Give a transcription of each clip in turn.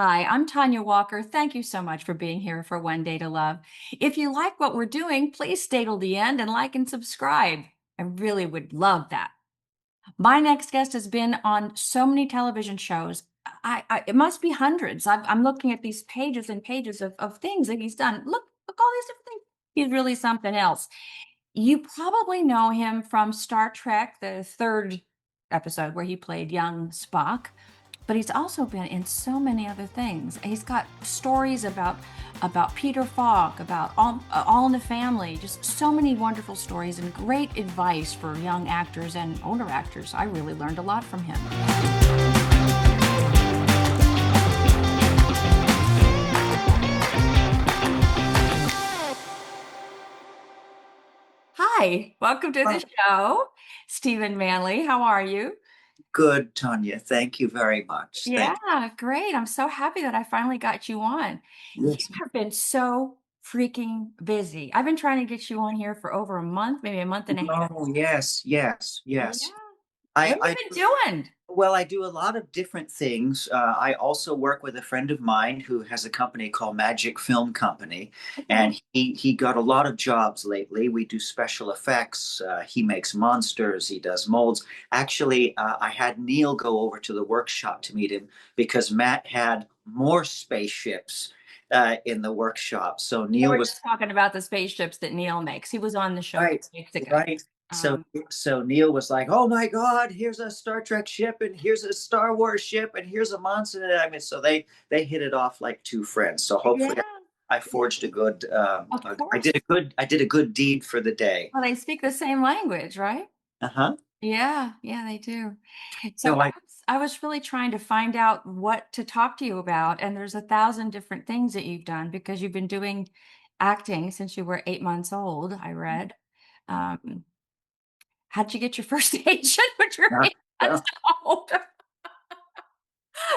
Hi, I'm Tanya Walker. Thank you so much for being here for One Day to Love. If you like what we're doing, please stay till the end and like and subscribe. I really would love that. My next guest has been on so many television shows. It must be hundreds. I'm looking at these pages and pages of things that he's done. Look, all these different things. He's really something else. You probably know him from Star Trek, the third episode where he played young Spock, but he's also been in so many other things. He's got stories about Peter Falk, about All in the Family, just so many wonderful stories and great advice for young actors and older actors. I really learned a lot from him. Hi, welcome to the Oh, show, Stephen Manley. How are you? good, Tanya. Thank you very much. Yeah, Thank great. I'm so happy that I finally got you on. you. You Yes. have been so freaking busy. I've been trying to get you on here for over a month, maybe a month and a half. Oh, yes, yes, Yeah. yes. What I, have you I, been doing? well, I do a lot of different things. I also work with a friend of mine who has a company called Magic Film Company, Okay. and he got a lot of jobs lately. We do special effects. He makes monsters. He does molds. Actually, I had Neil go over to the workshop to meet him because Matt had more spaceships in the workshop. So They Neil were was just talking about the spaceships that Neil makes. He was on the show a right, couple weeks ago. right. So Um, so Neil was like, "Oh my God, here's a Star Trek ship, and here's a Star Wars ship, and here's a monster." I mean, so they hit it off like two friends. So yeah, hopefully, I forged a good. of I course. did a good deed for the day. Well, they speak the same language, right? Uh-huh. Yeah, yeah, they do. So So I I was really trying to find out what to talk to you about, and there's a thousand different things that you've done because you've been doing acting since you were 8 months old, I read. Um, how did you get your first agent when you were uh, 8 months old?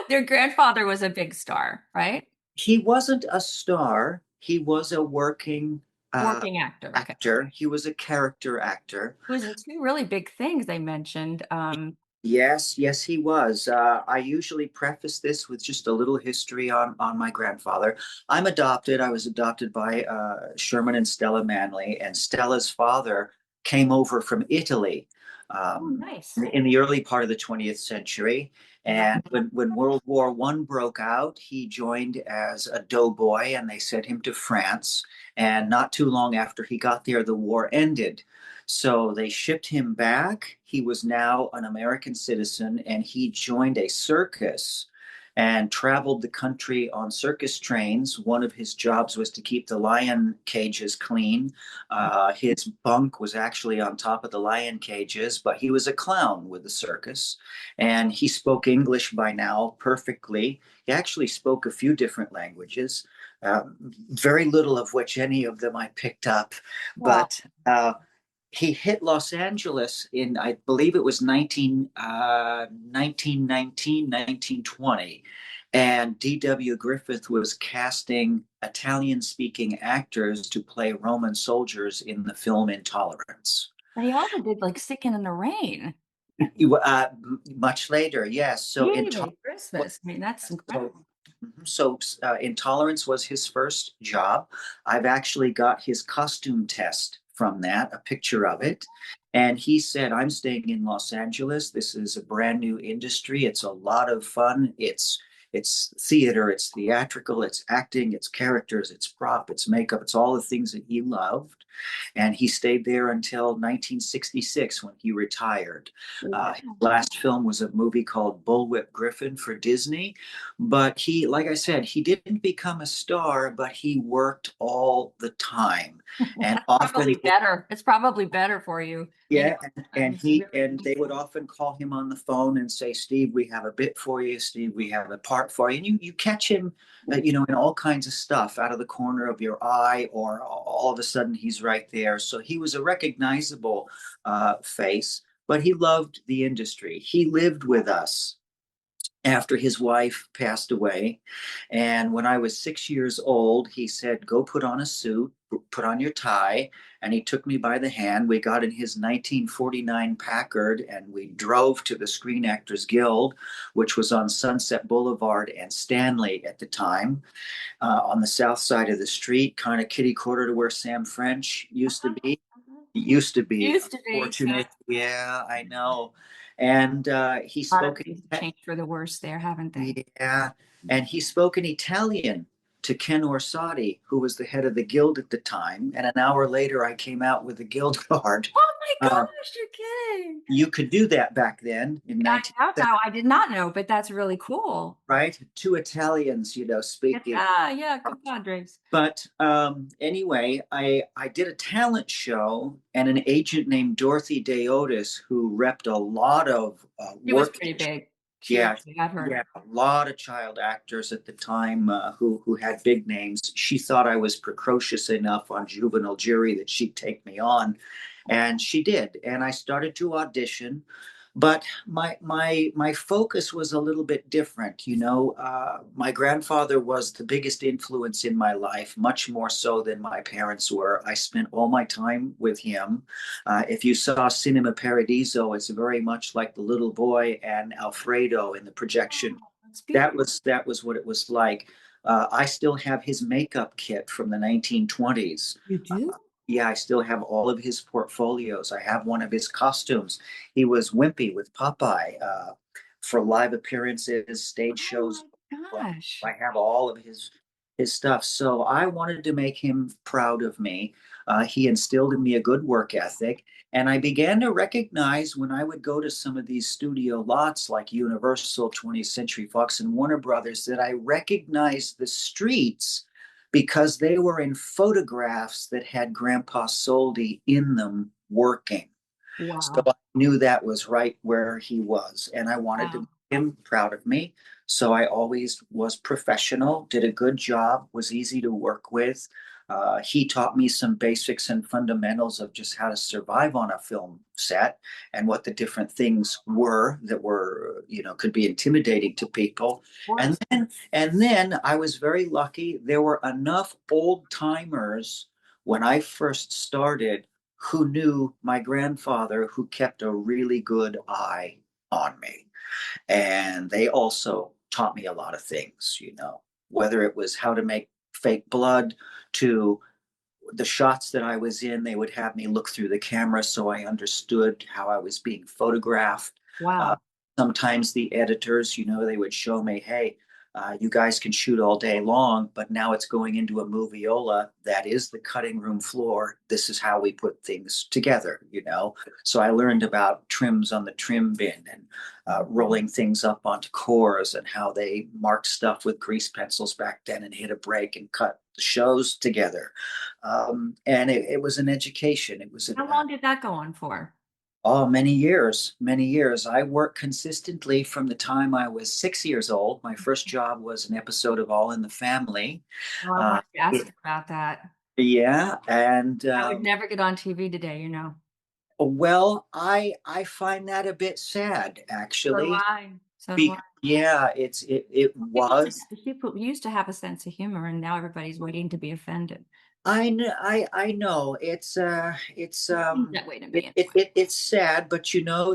Your grandfather was a big star, right? he wasn't a star. He was a working uh, Working actor. Okay. actor. He was a character actor. He was in two really big things they mentioned. Yes, yes, he was. I usually preface this with just a little history on my grandfather. I'm adopted. I was adopted by Sherman and Stella Manley, and Stella's father came over from Italy Oh, um, nice. in the early part of the 20th century. Right. And when World War One broke out, he joined as a doughboy, and they sent him to France. And not too long after he got there, the war ended. So they shipped him back. He was now an American citizen, and he joined a circus and traveled the country on circus trains. One of his jobs was to keep the lion cages clean. His bunk was actually on top of the lion cages, but he was a clown with the circus, and he spoke English by now perfectly. He actually spoke a few different languages, very little of which any of them I picked up, Wow. but he hit Los Angeles in, I believe it was 1919, 1920. And D.W. Griffith was casting Italian speaking actors to play Roman soldiers in the film Intolerance. But he also did like Singing in the Rain. Uh, Much later, yes. So Yay, Intolerance. Christmas. I mean, that's So, incredible. Intolerance was his first job. I've actually got his costume test from that, a picture of it. And he said, I'm staying in Los Angeles. This is a brand new industry. It's a lot of fun. It's theater, it's theatrical, it's acting, it's characters, it's prop, it's makeup, it's all the things that he loved. And he stayed there until 1966 when he retired. His Wow. last film was a movie called Bullwhip Griffin for Disney. But he, like I said, he didn't become a star, but he worked all the time. And That's often probably better. It's probably better for you being yeah, and really they would often call him on the phone and say, "Steve, we have a bit for you. Steve, we have a part for you." And you catch him, in all kinds of stuff out of the corner of your eye, or all of a sudden he's right there. So he was a recognizable face, but he loved the industry. He lived with us after his wife passed away. And when I was 6 years old, he said, "Go put on a suit, put on your tie. And he took me by the hand. We got in his 1949 Packard and we drove to the Screen Actors Guild, which was on Sunset Boulevard and Stanley at the time, on the south side of the street, kind of kitty corner to where Sam French used to be. It used to be, Used to be. unfortunate. Yeah, I know. And he A lot of spoke. things have changed for the worse there, haven't they? Yeah, and he spoke in Italian to Ken Orsatti, who was the head of the guild at the time. And an hour later, I came out with a guild card. Oh my Uh, gosh, you're kidding. you could do that back then in I 19, don't know. I did not know, but that's really cool. right? Two Italians, speaking. Yeah, compadres. But anyway, I did a talent show, and an agent named Dorothy Deotis, who repped a lot of She was work. pretty big. Yeah, Seriously, I've heard. yeah, a lot of child actors at the time who had big names. She thought I was precocious enough on juvenile jury that she'd take me on, and she did. And I started to audition, but my focus was a little bit different. My grandfather was the biggest influence in my life, much more so than my parents were. I spent all my time with him. If you saw Cinema Paradiso, it's very much like the little boy and Alfredo in the projection. Oh, that's That beautiful. was that was what it was like. I still have his makeup kit from the 1920s. You do? Yeah, I still have all of his portfolios. I have one of his costumes. He was Wimpy with Popeye for live appearances, stage shows. Oh my gosh. I have all of his stuff. So I wanted to make him proud of me. He instilled in me a good work ethic. And I began to recognize when I would go to some of these studio lots like Universal, 20th Century Fox, and Warner Brothers that I recognized the streets because they were in photographs that had Grandpa Soldi in them working. So Wow. I knew that was right where he was, and I wanted to Wow. make him proud of me. So I always was professional, did a good job, was easy to work with. He taught me some basics and fundamentals of just how to survive on a film set and what the different things were that were, could be intimidating to people. Of And course. then I was very lucky. There were enough old timers when I first started who knew my grandfather, who kept a really good eye on me. And they also taught me a lot of things, whether it was how to make fake blood to the shots that I was in, they would have me look through the camera so I understood how I was being photographed. Uh, Wow. Sometimes the editors, they would show me, hey, you guys can shoot all day long, but now it's going into a moviola. That is the cutting room floor. This is how we put things together. So I learned about trims on the trim bin and rolling things up onto cores and how they marked stuff with grease pencils back then and hit a break and cut the shows together. And it was an education. It was How long did that go on for? Oh, many years, many years. I worked consistently from the time I was 6 years old. My first job was an episode of All in the Family. Oh, I Uh, wanted to ask you about that. yeah, and I would never get on TV today. well, I find that a bit sad, So do actually. I. So do I. Yeah, it was. People used to have a sense of humor, and now everybody's waiting to be offended. I know it's It seems that way to me anyway. it's sad, but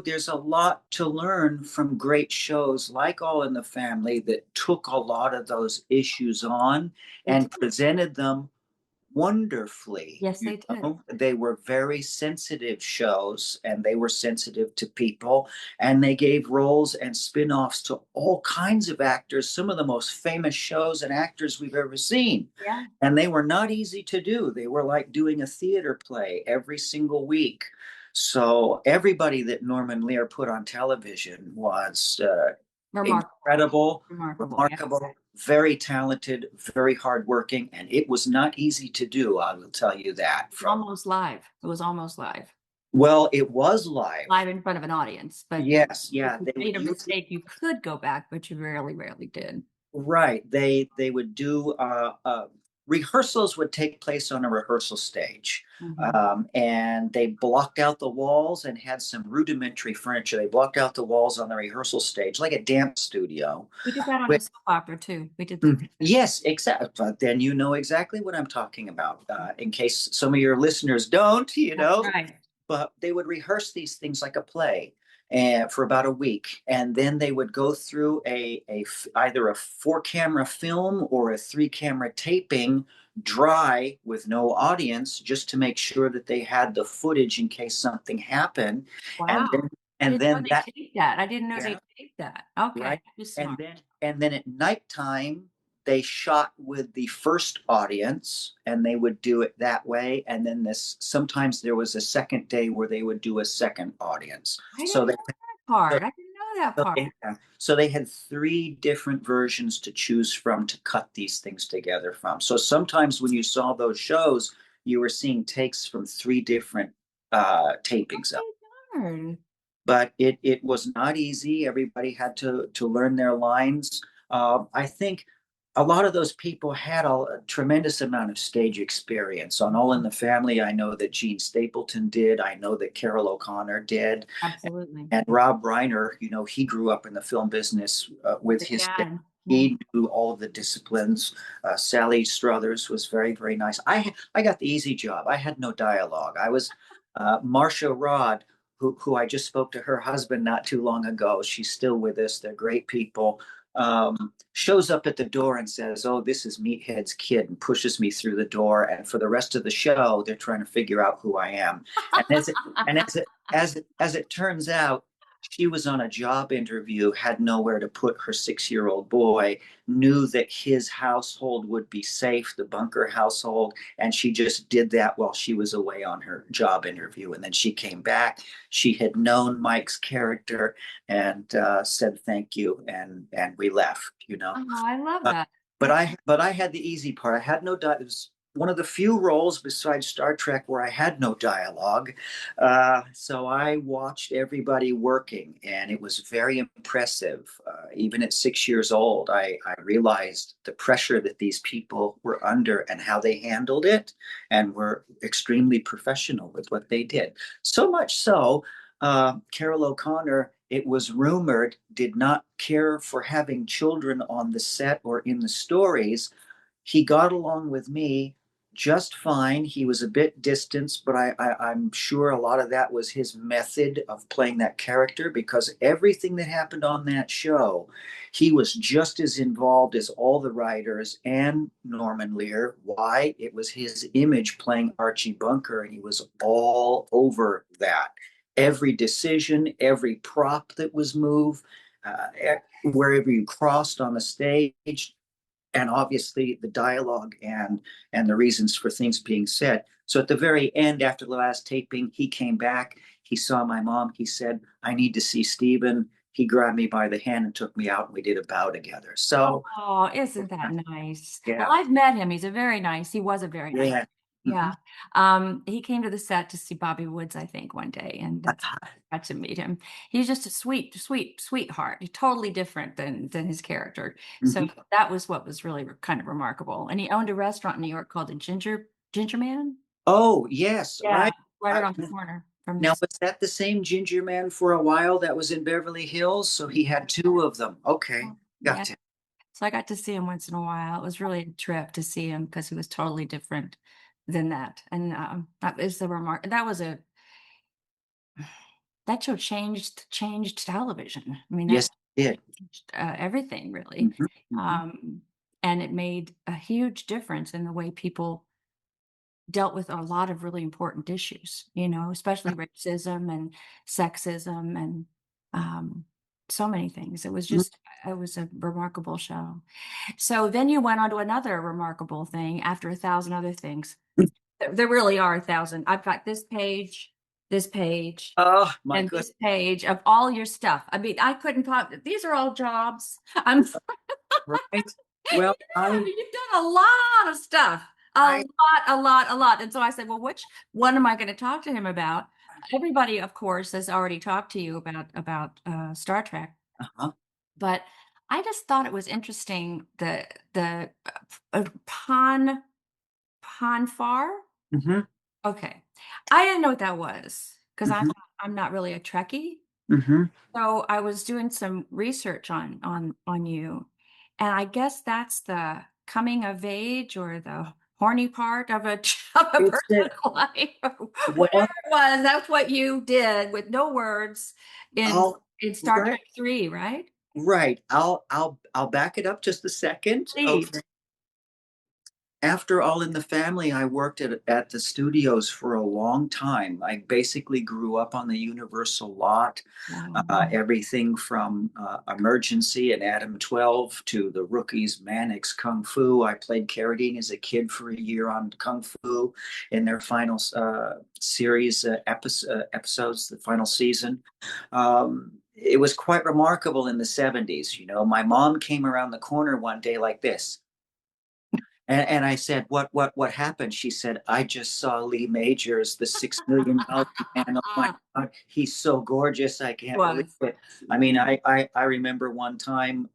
there's a lot to learn from great shows like All in the Family that took a lot of those issues on They and did. presented them wonderfully. Yes, they did. They were very sensitive shows and they were sensitive to people and they gave roles and spin-offs to all kinds of actors, some of the most famous shows and actors we've ever seen. Yeah. And they were not easy to do. They were like doing a theater play every single week. So everybody that Norman Lear put on television was Remarkable. incredible, Remarkable. Yeah. remarkable, very talented, very hardworking, and it was not easy to do. I will tell you that. Almost live. It was almost live. Well, it was live. Live in front of an audience. But Yes, yeah. if you made a mistake, you could go back, but you rarely did. Right. They would do rehearsals would take place on a rehearsal stage. Mhm. And they blocked out the walls and had some rudimentary furniture. They blocked out the walls on the rehearsal stage, like a dance studio. We did that on a With, soap opera too. We did that. yes, exactly. But then you know exactly what I'm talking about. In case some of your listeners don't, That's right. but they would rehearse these things like a play and for about a week, and then they would go through either a 4 camera film or a 3 camera taping, dry with no audience, just to make sure that they had the footage in case something happened. and Wow. then I and didn't know then they that taped that. I didn't know yeah, they taped that. Okay. right. That was and smart. then and then at nighttime they shot with the first audience, and they would do it that way, and then this sometimes there was a second day where they would do a second audience. I so didn't they know that part. I didn't know that part. so they had 3 different versions to choose from to cut these things together from. So sometimes when you saw those shows, you were seeing takes from 3 different tapings of. Okay, darn. But it was not easy. Everybody had to learn their lines. I think a lot of those people had a tremendous amount of stage experience. On All in the Family, I know that Gene Stapleton did. I know that Carol O'Connor did. Absolutely. And Rob Reiner, he grew up in the film business with With his dad. dad. Yeah. He knew all of the disciplines. Sally Struthers was very, very nice. I got the easy job. I had no dialogue. I was Marcia Rod, who I just spoke to her husband not too long ago. She's still with us. They're great people. Shows up at the door and says, "Oh, this is Meathead's kid," and pushes me through the door. And for the rest of the show, they're trying to figure out who I am. And as it turns out, she was on a job interview, had nowhere to put her 6-year-old boy, knew that his household would be safe, the Bunker household, and she just did that while she was away on her job interview. And then she came back. She had known Mike's character and said thank you, and we left. Oh, I love Uh, that. but That's I had the easy part. I had no it was one of the few roles besides Star Trek where I had no dialogue. So I watched everybody working, and it was very impressive. Even at 6 years old, I realized the pressure that these people were under and how they handled it, and were extremely professional with what they did. So much so, Carol O'Connor, it was rumored, did not care for having children on the set or in the stories. He got along with me just fine. He was a bit distanced, but I'm sure a lot of that was his method of playing that character, because everything that happened on that show, he was just as involved as all the writers and Norman Lear. Why? It was his image playing Archie Bunker, and he was all over that. Every decision, every prop that was moved, wherever you crossed on the stage, and obviously the dialogue and the reasons for things being said. So at the very end, after the last taping, he came back. He saw my mom. He said, "I need to see Stephen." He grabbed me by the hand and took me out, and we did a bow together. So Oh, isn't that nice? Well, yeah, I've met him. He was a very nice. yeah. Yeah. Mhm. He came to the set to see Bobby Woods, I think, one day, and that's got to meet him. He's just a sweetheart. He's totally different than his character. So Mhm. that was what was really kind of remarkable. And he owned a restaurant in New York called the Ginger Man. Oh yes, Yeah, right. right I, around the corner from Now, this. was that the same Ginger Man for a while that was in Beverly Hills? So he had 2 of them. Okay, Yeah. got it. So I got to see him once in a while. It was really a trip to see him because he was totally different than that. And that is the remark. That show changed television. I mean, that Yes, it did. changed everything really. Mhm, mhm, Um, and it made a huge difference in the way people dealt with a lot of really important issues, especially racism and sexism and um, so many things. mhm. It was a remarkable show. So then you went on to another remarkable thing after a thousand other things. There really are a thousand. I've got this page, Oh my and goodness, this page of all your stuff. I mean, I couldn't pop. These are all jobs. I'm right? Well, You've done a lot of stuff. I, A lot. And so I said, well, which one am I going to talk to him about? Everybody, of course, has already talked to you about Star Trek, uh-huh. but I just thought it was interesting the upon Hanfar? Hmm. Okay. I didn't know what that was because Hmm. I'm not really a Trekkie. Hmm. So I was doing some research on you, and I guess that's the coming of age or the horny part of a of a It's a, person's life. well, Whatever it was, that's what you did with no words in I'll in Star right, Trek 3, right? right. I'll back it up just a second. Please. Okay. After All in the Family, I worked at the studios for a long time. I basically grew up on the Universal lot. Wow. Everything from Emergency and Adam 12 to the Rookies, Mannix, Kung Fu. I played Carradine as a kid for a year on Kung Fu in their final series episodes, the final season. It was quite remarkable in the 70s. You know, my mom came around the corner one day like this. And I said, what happened? She said, I just saw Lee Majors, the $6 million man. Oh my God, he's so gorgeous. I can't believe Was. it. I mean, I remember one time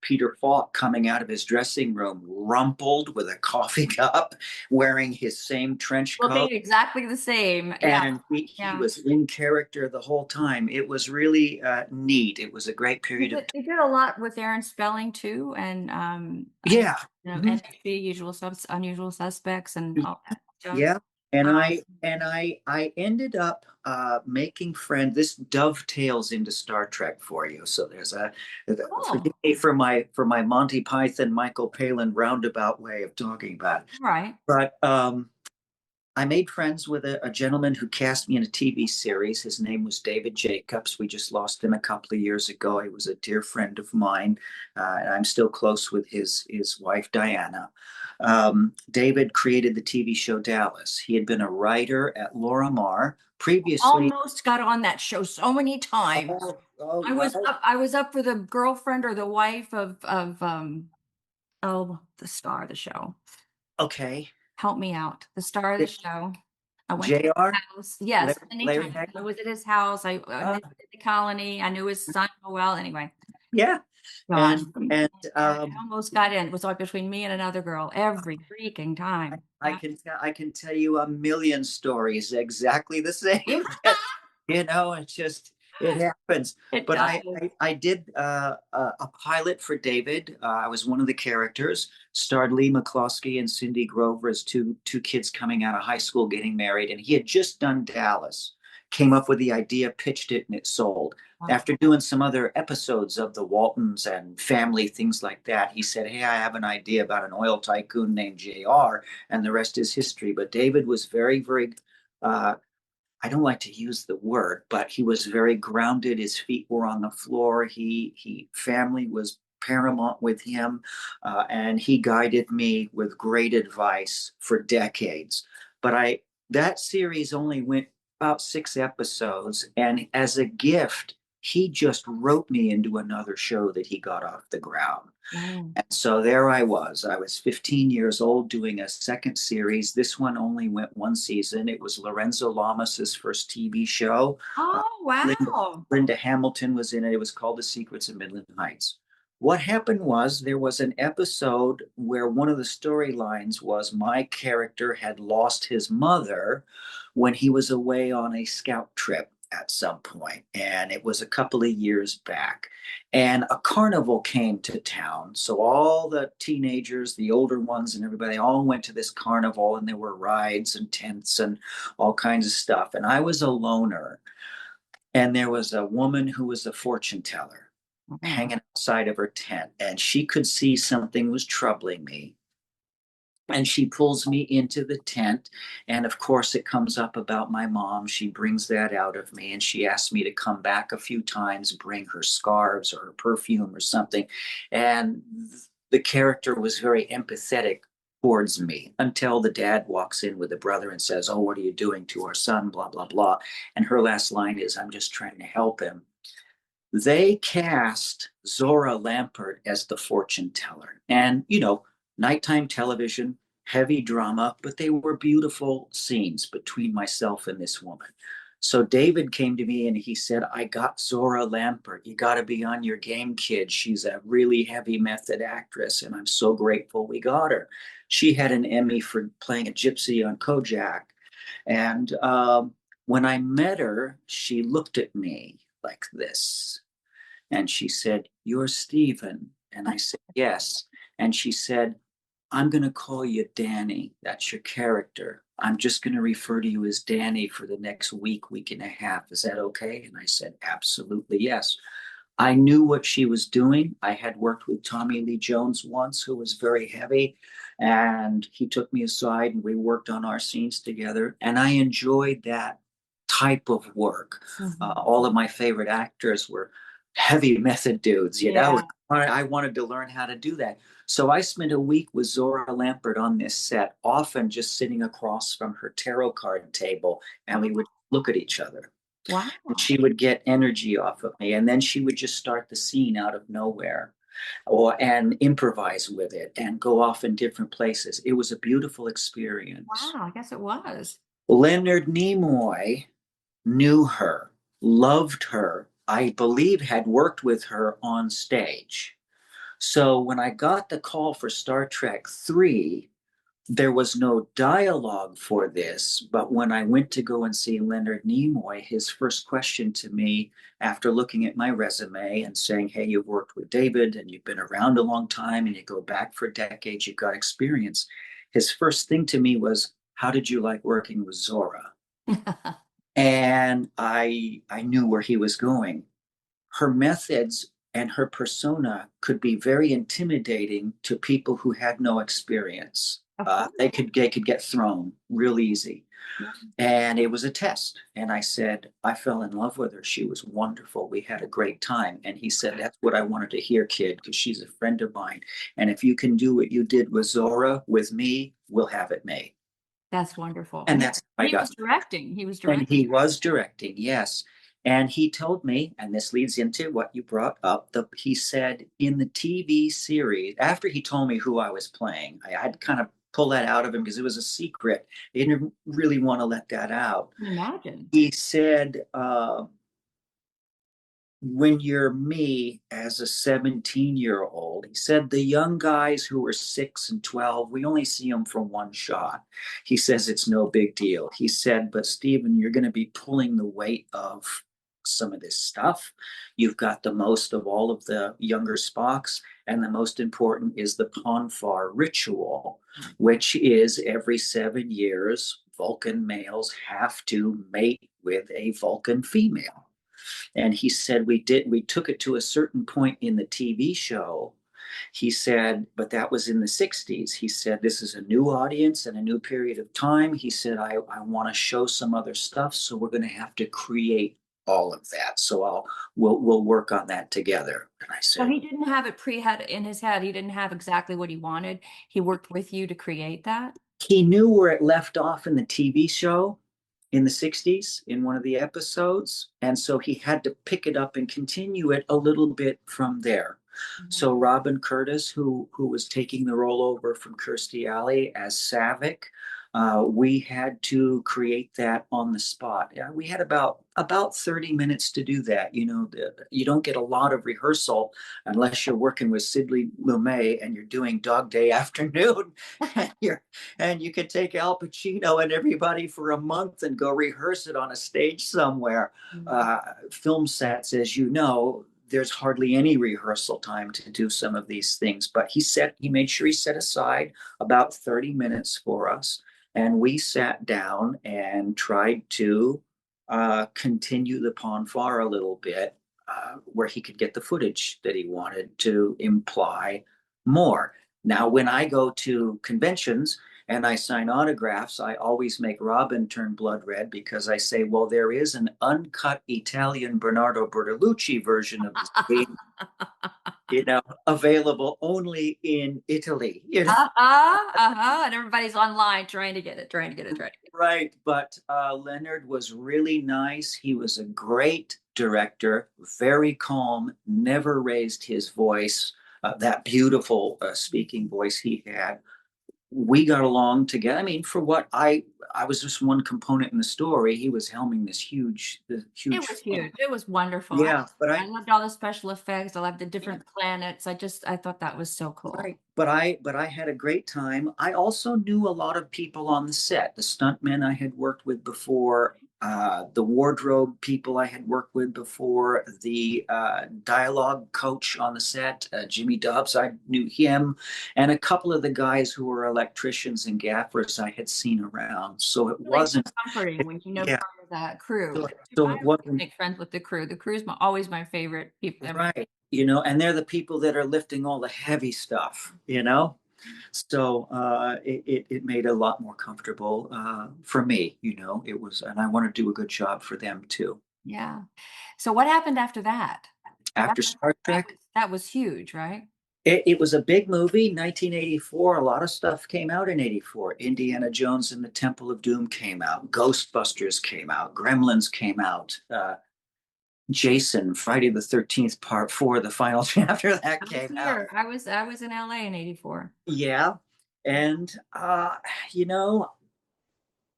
Peter Falk coming out of his dressing room, rumpled with a coffee cup, wearing his same trench Looking coat. exactly the same. Yeah. And he Yeah. was in character the whole time. It was really neat. It was a great period of time. They did a lot with Aaron Spelling too, and Yeah. Mhm. NXT, Unusual Suspects, and all that stuff. Yeah, and Um, I ended up making friends. This dovetails into Star Trek for you. So there's forgive cool. me for my Monty Python Michael Palin roundabout way of talking about it. Right. But I made friends with a gentleman who cast me in a TV series. His name was David Jacobs. We just lost him a couple of years ago. He was a dear friend of mine, and I'm still close with his wife Diana. David created the TV show Dallas. He had been a writer at Laura Mar previously. Almost got on that show so many times. Well, I was up for the girlfriend or the wife of the star of the show. okay. Help me out. The star of the show. I went to his Jr. house. Yes, Larry anytime. I Hagman. was at his house. I Uh, visited the colony. I knew his son well. Anyway, yeah, gosh, and I almost got in. It was like between me and another girl every freaking time. Yeah. I can tell you a million stories exactly the same. You know, it's just it happens. It But does. I did a pilot for David. I was one of the characters. Starred Lee McCloskey and Cindy Grover as two kids coming out of high school getting married, and he had just done Dallas. Came up with the idea, pitched it, and it sold. Wow. After doing some other episodes of the Waltons and family things like that, he said, "Hey, I have an idea about an oil tycoon named Jr." And the rest is history. But David was very uh, I don't like to use the word, but he was very grounded. His feet were on the floor. He family was paramount with him, and he guided me with great advice for decades. But I that series only went about 6 episodes, and as a gift, he just wrote me into another show that he got off the ground. Wow. And so there I was. I was 15 years old doing a second series. This one only went one season. It was Lorenzo Lamas's first TV show. Uh, Oh, Linda, wow. Linda Hamilton was in it. It was called The Secrets of Midland Heights. What happened was there was an episode where one of the storylines was my character had lost his mother when he was away on a scout trip at some point, and it was a couple of years back. And a carnival came to town. So all the teenagers, the older ones, and everybody all went to this carnival, and there were rides and tents and all kinds of stuff. And I was a loner, and there was a woman who was a fortune teller Mhm. hanging outside of her tent, and she could see something was troubling me. And she pulls me into the tent. And of course, it comes up about my mom. She brings that out of me. And she asks me to come back a few times, bring her scarves or her perfume or something. And the character was very empathetic towards me until the dad walks in with the brother and says, "Oh, what are you doing to our son?" Blah, blah, blah. And her last line is, "I'm just trying to help him." They cast Zora Lampert as the fortune teller. And, you know, nighttime television, heavy drama, but they were beautiful scenes between myself and this woman. So David came to me and he said, I got Zora Lampert. You got to be on your game, kid. She's a really heavy method actress, and I'm so grateful we got her. She had an Emmy for playing a gypsy on Kojak. And when I met her, she looked at me like this. And she said, You're Stephen. And I said, Yes. And she said, I'm going to call you Danny. That's your character. I'm just going to refer to you as Danny for the next week, week and a half. Is that okay? And I said, Absolutely, yes. I knew what she was doing. I had worked with Tommy Lee Jones once, who was very heavy, and he took me aside and we worked on our scenes together. And I enjoyed that type of work. All of my favorite actors were heavy method dudes, you know. Yeah. I wanted to learn how to do that. So I spent a week with Zora Lampert on this set, often just sitting across from her tarot card table, and we would look at each other. Wow. And she would get energy off of me, and then she would just start the scene out of nowhere, and improvise with it and go off in different places. It was a beautiful experience. Wow, I guess it was. Leonard Nimoy knew her, loved her, I believe had worked with her on stage. So when I got the call for Star Trek 3, there was no dialogue for this, but when I went to go and see Leonard Nimoy, his first question to me after looking at my resume and saying, Hey, you've worked with David and you've been around a long time and you go back for decades, you've got experience. His first thing to me was, How did you like working with Zora? And I knew where he was going. Her methods and her persona could be very intimidating to people who had no experience. Of course. They could get thrown real easy. Yeah. And it was a test. And I said, I fell in love with her. She was wonderful. We had a great time. And he said, That's what I wanted to hear, kid, because she's a friend of mine. And if you can do what you did with Zora, with me, we'll have it made. That's wonderful. And that's how I He got. was directing. He was And directing. he was directing, yes. And he told me, and this leads into what you brought up, he said in the TV series, after he told me who I was playing, I had to kind of pull that out of him because it was a secret. He didn't really want to let that out. I can imagine. He said, when you're me as a 17-year-old, he said the young guys who are 6 and 12, we only see them for one shot. He says it's no big deal. He said, but Stephen, you're going to be pulling the weight of some of this stuff. You've got the most of all of the younger Spocks, and the most important is the Ponfar ritual, which is every 7 years, Vulcan males have to mate with a Vulcan female. And he said we took it to a certain point in the TV show. He said, but that was in the 60s. He said, this is a new audience and a new period of time. He said, I want to show some other stuff. So we're going to have to create all of that. So we'll work on that together. And I So said, he didn't have it pre-had in his head. He didn't have exactly what he wanted. He worked with you to create that. he knew where it left off in the TV show in the 60s in one of the episodes. And so he had to pick it up and continue it a little bit from there. So Robin Curtis, who was taking the role over from Kirstie Alley as Savick, we had to create that on the spot. Yeah, we had about 30 minutes to do that. You know, you don't get a lot of rehearsal unless you're working with Sidney Lumet and you're doing Dog Day Afternoon, and you can take Al Pacino and everybody for a month and go rehearse it on a stage somewhere. Film sets, as you know, there's hardly any rehearsal time to do some of these things. But he made sure he set aside about 30 minutes for us. And we sat down and tried to continue the Ponfar a little bit, where he could get the footage that he wanted to imply more. Now, when I go to conventions and I sign autographs, I always make Robin turn blood red because I say, well, there is an uncut Italian Bernardo Bertolucci version of the scene, available only in Italy. And everybody's online trying to get it. Right. But Leonard was really nice. He was a great director, very calm, never raised his voice, that beautiful speaking voice he had. we got along together. I mean, for what I was just one component in the story. He was helming the It huge was film. huge. It was wonderful. Yeah, I loved all the special effects. I loved the yeah, different planets. I thought that was so cool. right. But I had a great time. I also knew a lot of people on the set, the stuntmen I had worked with before, the wardrobe people I had worked with before, the dialogue coach on the set, Jimmy Dobbs, I knew him, and a couple of the guys who were electricians and gaffers I had seen around. So it Really wasn't, comforting when you know yeah. part of that crew. So, I so it always wasn't make friends with the crew. The crew's always my favorite people. right, and they're the people that are lifting all the heavy stuff. So it made it a lot more comfortable for me. It was, and I want to do a good job for them too. Yeah. So what happened after that? That After was Star that Trek, was that was huge, right? it was a big movie, 1984. A lot of stuff came out in 84. Indiana Jones and the Temple of Doom came out. Ghostbusters came out. Gremlins came out. Jason, Friday the 13th, Part 4, the final chapter that I was came out. here. I was in LA in 84. Yeah. And, you know,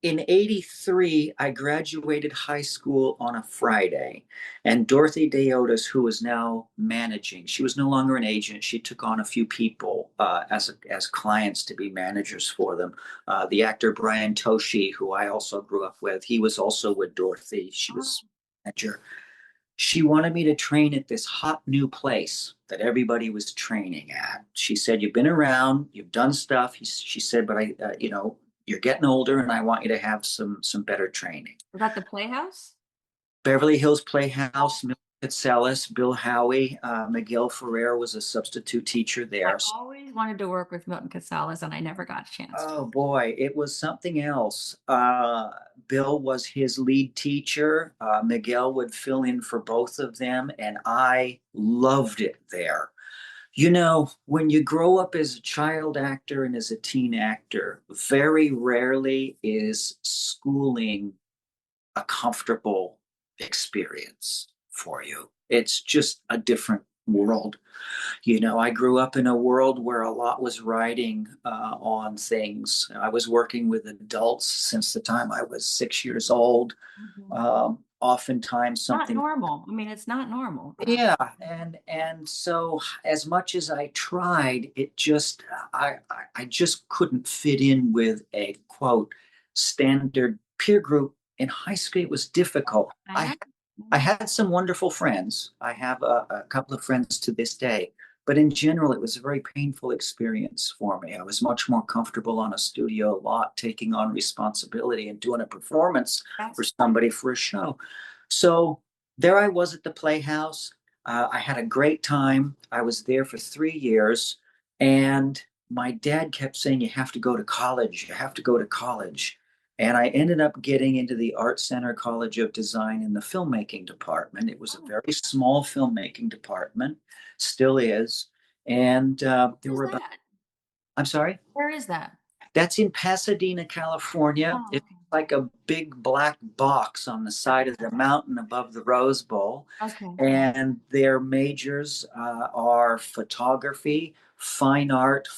in 83, I graduated high school on a Friday. And Dorothy Deotis, who is now managing, she was no longer an agent. She took on a few people as clients to be managers for them. The actor Brian Toshi, who I also grew up with, he was also with Dorothy. She was manager. She wanted me to train at this hot new place that everybody was training at. She said, "You've been around, you've done stuff." She said, "But you're getting older, and I want you to have some better training." Was that the Playhouse? Beverly Hills Playhouse, Milton Katselas, Bill Howey, Miguel Ferrer was a substitute teacher I there. always wanted to work with Milton Katselas, and I never got a chance to. Oh boy, it was something else. Bill was his lead teacher. Miguel would fill in for both of them, and I loved it there. When you grow up as a child actor and as a teen actor, very rarely is schooling a comfortable experience for you. It's just a different world. I grew up in a world where a lot was riding on things. I was working with adults since the time I was 6 years old. Mhm. Oftentimes Not something, normal. I mean, it's not normal. yeah, and so as much as I tried, I just couldn't fit in with a quote standard peer group in high school. It was difficult. I know. I had some wonderful friends. I have a couple of friends to this day, but in general, it was a very painful experience for me. I was much more comfortable on a studio lot, taking on responsibility and doing a performance for That's somebody for a show. So there I was at the Playhouse. I had a great time. I was there for 3 years, and my dad kept saying, "You have to go to college. You have to go to college." And I ended up getting into the Art Center College of Design in the filmmaking department. It was a oh, very small filmmaking department, still is. And there where's were about, that? I'm sorry, Where is that? that's in Pasadena, California. Oh, It's like a big black box on the side of the mountain above the Rose Bowl. okay. And their majors are photography, fine art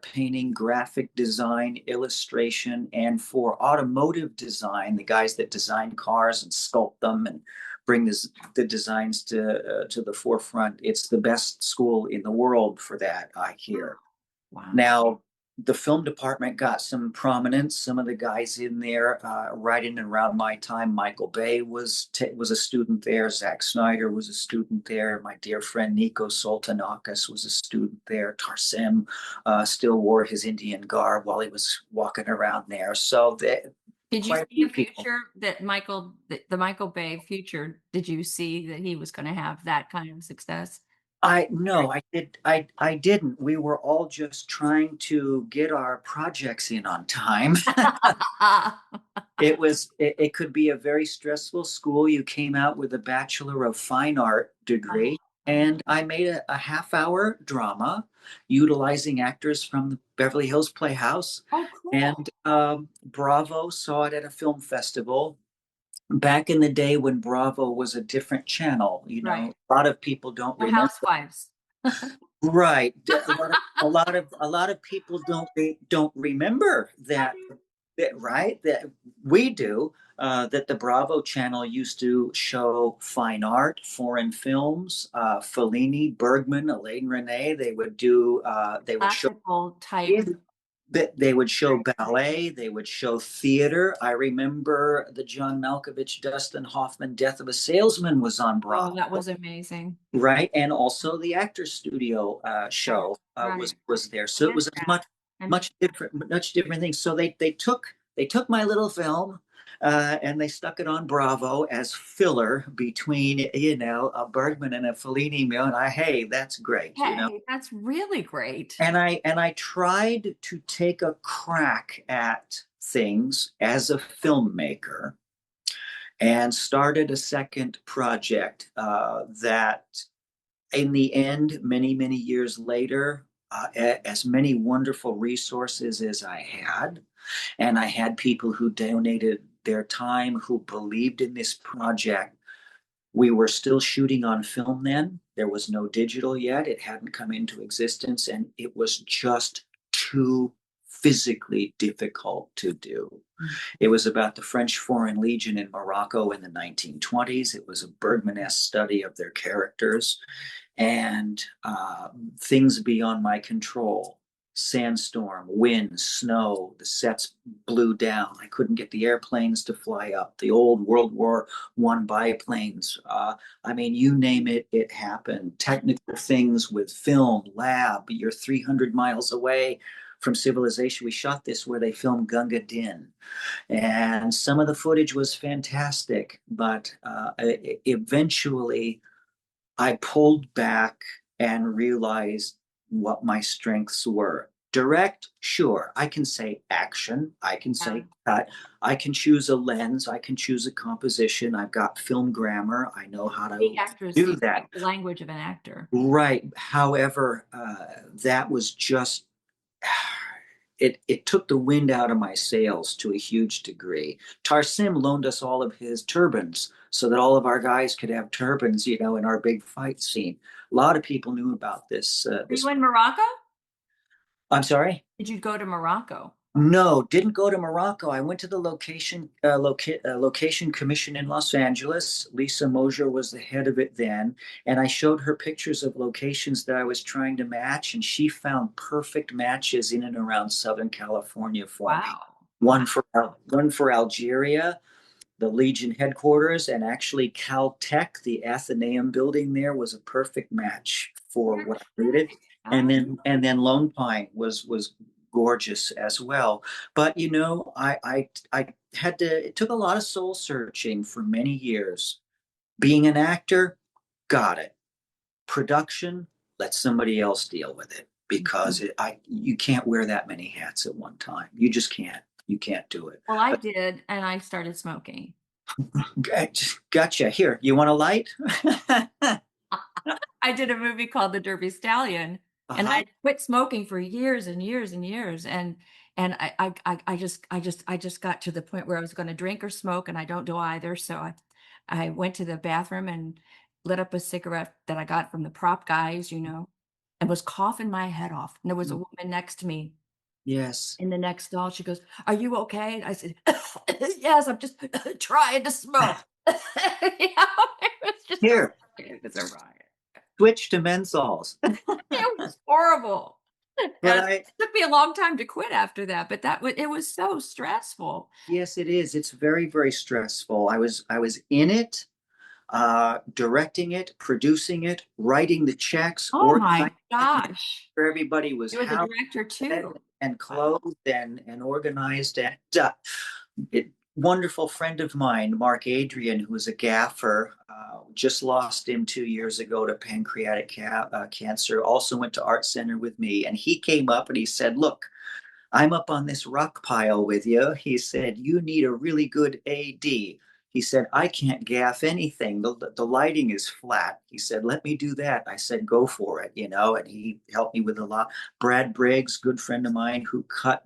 painting, graphic design, illustration, and for automotive design, the guys that design cars and sculpt them and bring the designs to the forefront. It's the best school in the world for that, I hear. Wow. Now, the film department got some prominence. Some of the guys in there, right in and around my time, Michael Bay was a student there. Zack Snyder was a student there. My dear friend Nico Soltanakis was a student there. Tarsem still wore his Indian garb while he was walking around there. So Did you quite a see a few people. future that the Michael Bay future? Did you see that he was going to have that kind of success? I no, I didn't. We were all just trying to get our projects in on time. It could be a very stressful school. You came out with a Bachelor of Fine Art degree, and I made a half-hour drama utilizing actors from the Beverly Hills Playhouse. Oh, cool. And Bravo saw it at a film festival back in the day when Bravo was a different channel. Right. A lot of people don't The remember. Housewives. Right. A lot of people don't remember I that, do. right, that we do, that the Bravo channel used to show fine art, foreign films, Fellini, Bergman, Elaine Renee. They would show Classical type. kids, that they would show ballet, they would show theater. I remember the John Malkovich, Dustin Hoffman Death of a Salesman was on Oh, Bravo. that was amazing. Right, and also the Actors Studio Right. show Right. was there, I so it missed was a that. I missed much different thing. So they took my little film, and they stuck it on Bravo as filler between a Bergman and a Fellini meal, and hey, that's great, Hey, that's really great. And I tried to take a crack at things as a filmmaker and started a second project that in the end, many, many years later, as many wonderful resources as I had, and I had people who donated their time, who believed in this project. We were still shooting on film then. There was no digital yet. It hadn't come into existence, and it was just too physically difficult to do. Mm. It was about the French Foreign Legion in Morocco in the 1920s. It was a Bergman-esque study of their characters and things beyond my control. Sandstorm, wind, snow, the sets blew down. I couldn't get the airplanes to fly up. The old World War I biplanes. I mean, you name it, it happened. Technical things with film, lab. You're 300 miles away from civilization. We shot this where they filmed Gunga Din, and some of the footage was fantastic, but eventually I pulled back and realized what my strengths were. Direct, sure. I can say action. I can Yeah. say cut. I can choose a lens. I can choose a composition. I've got film grammar. I know how The to actress, do you that. speak the language of an actor. Right. However, that was just it took the wind out of my sails to a huge degree. Tarsim loaned us all of his turbans so that all of our guys could have turbans, in our big fight scene. A lot of people knew about this. Were you in Morocco? I'm sorry. Did you go to Morocco? No, didn't go to Morocco. I went to the location commission in Los Angeles. Lisa Mosier was the head of it then, and I showed her pictures of locations that I was trying to match, and she found perfect matches in and around Southern California for me. Wow. Wow. One for Algeria, the Legion headquarters, and actually Caltech, the Athenaeum building there, was a perfect match for You're what I needed. kidding. And Oh, then Lone Pine was gorgeous as well. But I had to. It took a lot of soul searching for many years. Being an actor, got it. Production, let somebody else deal with it because you can't wear that many hats at one time. You just can't. You can't do it. well, I did, and I started smoking. Gotcha. Here, you want a light? I did a movie called The Derby Stallion, and Uh-huh. I quit smoking for years and years and years, and I just got to the point where I was going to drink or smoke, and I don't do either. So I went to the bathroom and lit up a cigarette that I got from the prop guys, and was coughing my head off. And there was a woman next to me Yes. in the next stall. She goes, "Are you okay?" And I said, "Yes, I'm just trying to smoke." It was just a Here, riot. It was a riot. switch to menthols. It was horrible. But And it took me a long time to quit after that, but it was so stressful. yes, it is. It's very, very stressful. I was in it, directing it, producing it, writing the checks, Oh my organizing gosh. where everybody was You were the housed director too. and Wow. clothed and organized. And wonderful friend of mine, Mark Adrian, who was a gaffer, just lost him 2 years ago to pancreatic cancer. Also went to Art Center with me, and he came up and he said, "Look, I'm up on this rock pile with you." He said, "You need a really good AD." He said, "I can't gaff anything. The lighting is flat." He said, "Let me do that." I said, "Go for it," and he helped me with a lot. Brad Briggs, good friend of mine, who cut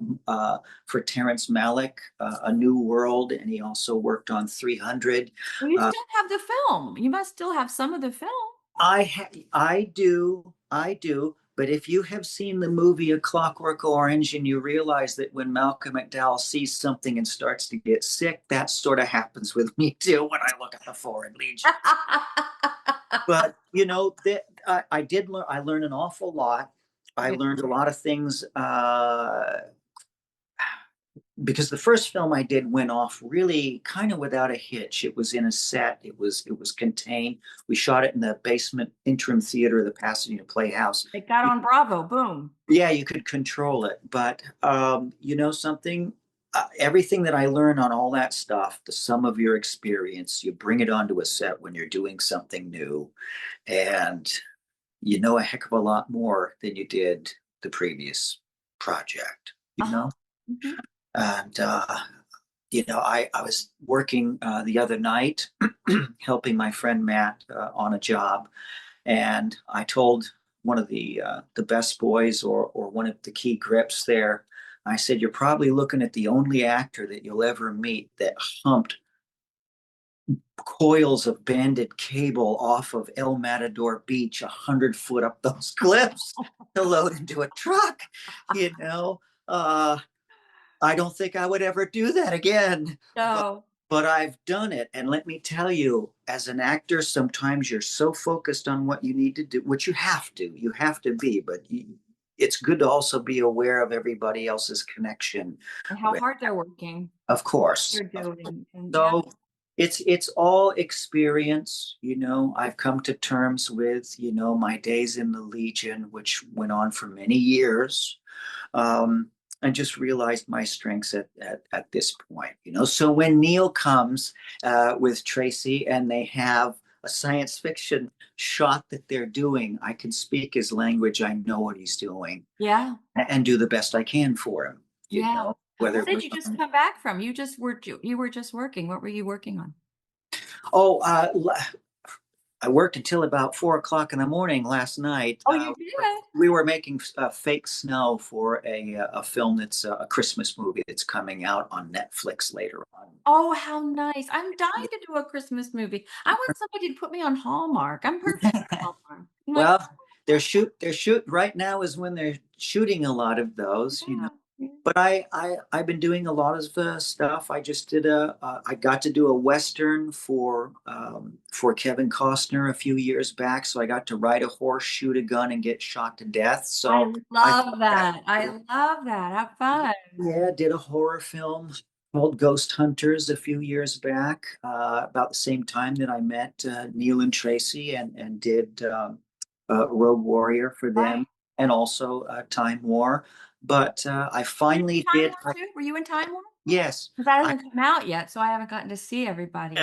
for Terrence Malick, A New World, and he also worked on 300. Well, you Uh, still have the film. You must still have some of the film. I do, But if you have seen the movie A Clockwork Orange and you realize that when Malcolm McDowell sees something and starts to get sick, that sort of happens with me too when I look at the Foreign Legion. But I did learn. I learned an awful lot. I learned a lot of things because the first film I did went off really kind of without a hitch. It was in a set. It was contained. We shot it in the basement interim theater of the Pasadena Playhouse. It got on Bravo. Boom. Yeah, you could control it, but you know something. Everything that I learned on all that stuff, the sum of your experience, you bring it onto a set when you're doing something new, and you know a heck of a lot more than you did the previous project. Mhm. And I was working the other night helping my friend Matt on a job, and I told one of the best boys or one of the key grips there. I said, "You're probably looking at the only actor that you'll ever meet that humped coils of banded cable off of El Matador Beach 100 foot up those cliffs to load into a truck." You know, uh, I don't think I would ever do that again, So, but I've done it. And let me tell you, as an actor, sometimes you're so focused on what you need to do, which you have to be, but it's good to also be aware of everybody else's connection. and how hard they're working, Of course. they're doing. And yeah, So it's all experience. I've come to terms with, my days in the Legion, which went on for many years. Um, and just realized my strengths at this point. So when Neil comes with Tracy and they have a science fiction shot that they're doing, I can speak his language. I know what he's doing yeah, and do the best I can for him. yeah. Whether What it did was you just come back from? You were just working. What were you working on? oh, I worked until about 4 o'clock in the morning last night. Oh, you did? We were making fake snow for a film that's a Christmas movie that's coming out on Netflix later on. Oh, how nice. I'm dying to do a Christmas movie. I want somebody to put me on Hallmark. I'm perfect for Hallmark. I'm like, Well, they're shoot right now is when they're shooting a lot of those. yeah, yeah. But I've been doing a lot of stuff. I just did I got to do a Western for Kevin Costner a few years back. So I got to ride a horse, shoot a gun, and get shot to death. I So I love thought that that. I love that. Have fun. yeah, did a horror film called Ghost Hunters a few years back, about the same time that I met Neil and Tracy and did Rogue Warrior for Right. them and also Time War. But I You did finally Time did, War too? Were you in Time War? yes. Because that I, hasn't come out yet, so I haven't gotten to see everybody.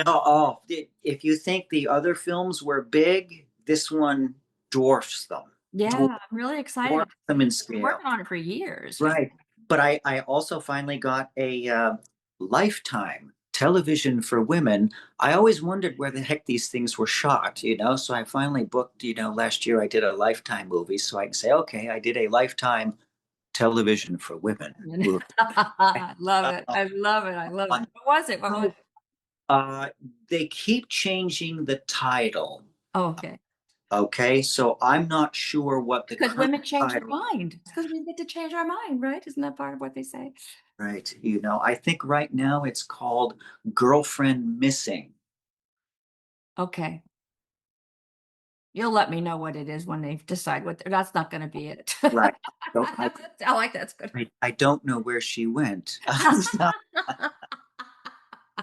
if you think the other films were big, this one dwarfs them, Yeah, I'm really excited. dwarfs them in Been scale. working on it for years. Right. But I also finally got a Lifetime television for women. I always wondered where the heck these things were shot. So I finally booked, last year I did a Lifetime movie. So I can say, okay, I did a Lifetime television for women movie. I love it. Uh, I love it. I love it. uh, What was it? What was it? they keep changing the title. Oh, okay. Okay. So I'm not sure what the Because current women change their title. mind. It's because we get to change our mind, right? Isn't that part of what they say? Right. I think right now it's called Girlfriend Missing. Okay. You'll let me know what it is when they decide what that's not going to be it. Right. So I like that's good. I don't know where she went.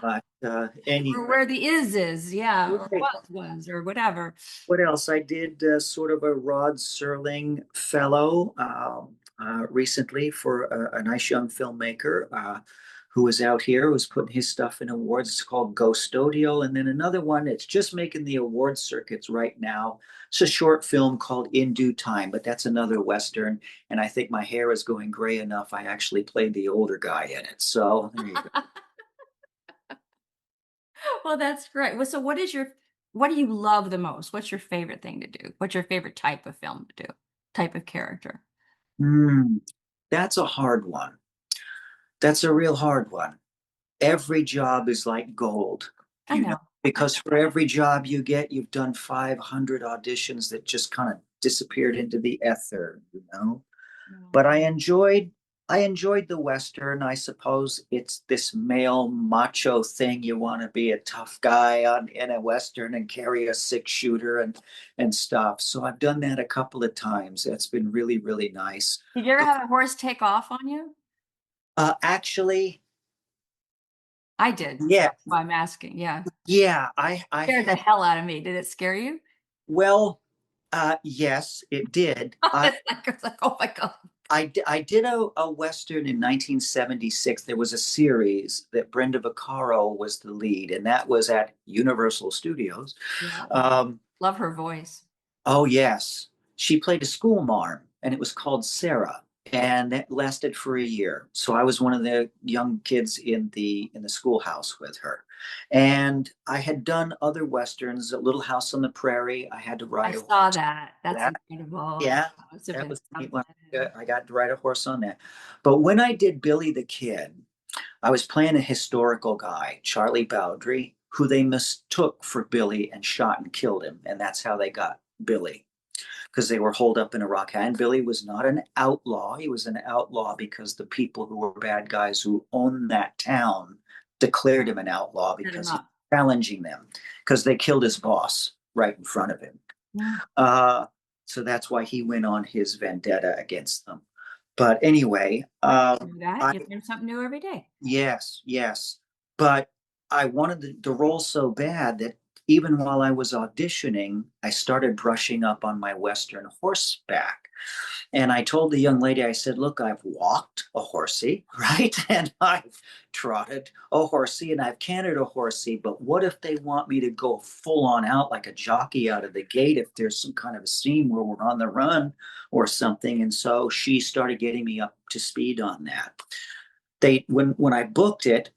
But Or anyway, where the is, yeah, or right. was, or whatever. What else? I did sort of a Rod Serling fellow recently for a nice young filmmaker who was out here, who was putting his stuff in awards. It's called Ghostodio. And then another one that's just making the award circuits right now. It's a short film called In Due Time, but that's another Western. And I think my hair is going gray enough. I actually played the older guy in it. So there you go. Well, that's great. Well, so what do you love the most? What's your favorite thing to do? What's your favorite type of film to do? Type of character? Hmm, that's a hard one. That's a real hard one. Every job is like gold, I know. because for every job you get, you've done 500 auditions that just kind of disappeared into the ether, you know. But Mm. I enjoyed the Western. I suppose it's this male macho thing. You want to be a tough guy in a Western and carry a six shooter and stuff. So I've done that a couple of times. It's been really, really nice. Did you ever have a horse take off on you? Actually, I did. yeah, That's why I'm asking. Yeah. yeah. Scared the hell out of me. Did it scare you? Well, yes, it did. It's like, oh my God. I did a Western in 1976. There was a series that Brenda Vaccaro was the lead, and that was at Universal Studios. Yeah. Um, Love her voice. oh, yes. She played a school marm, and it was called Sarah, and that lasted for a year. So I was one of the young kids in the schoolhouse with her. And I had done other Westerns, A Little House on the Prairie. I had to I ride a saw horse that. for That's that. incredible. Yeah, That must have that been was neat when something. I got to ride a horse on that. But when I did Billy the Kid, I was playing a historical guy, Charlie Bowdry, who they mistook for Billy and shot and killed him. And that's how they got Billy, because they were holed up in a rock. And Billy was not an outlaw. He was an outlaw because the people who were bad guys who owned that town declared him an outlaw Set him because he up. was challenging them, because they killed his boss right in front of him. Yeah. Uh, so that's why he went on his vendetta against them. But anyway, Do that. I You learn something new every day. yes, yes. But I wanted the role so bad that even while I was auditioning, I started brushing up on my Western horseback. And I told the young lady, I said, look, I've walked a horsey, right? And I've trotted a horsey and I've cantered a horsey. But what if they want me to go full on out like a jockey out of the gate if there's some kind of a scene where we're on the run or something? And so she started getting me up to speed on that. When I booked it,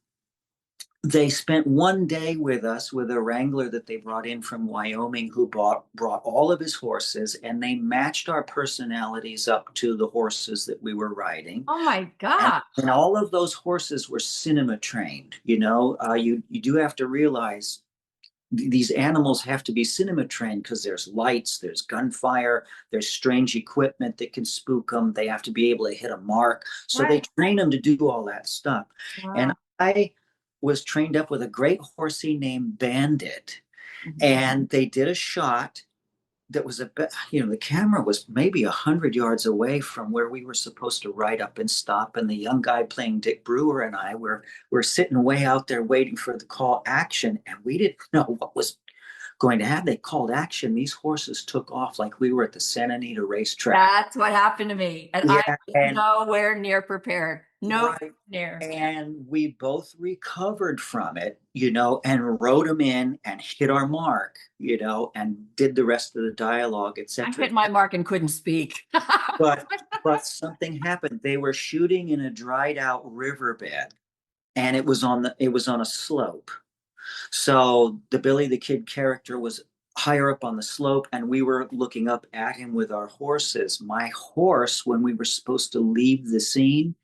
they spent one day with us with a wrangler that they brought in from Wyoming who brought all of his horses, and they matched our personalities up to the horses that we were riding. Oh my And, God. and all of those horses were cinema trained. You do have to realize these animals have to be cinema trained because there's lights, there's gunfire, there's strange equipment that can spook them. They have to be able to hit a mark. So they Right. train them to do all that stuff. And Wow. I was trained up with a great horsey named Bandit. Mhm. And they did a shot that was the camera was maybe 100 yards away from where we were supposed to ride up and stop. And the young guy playing Dick Brewer and I were sitting way out there waiting for the call action, and we didn't know what was going to happen. They called action. These horses took off like we were at the Santa Anita racetrack. That's what happened to me. And I Yeah, was and nowhere near prepared. Nowhere right. near. And we both recovered from it, and wrote them in and hit our mark, and did the rest of the dialogue, I etc. hit my mark and couldn't speak. But something happened. They were shooting in a dried out riverbed, and it was on a slope. So the Billy the Kid character was higher up on the slope, and we were looking up at him with our horses. My horse, when we were supposed to leave the scene,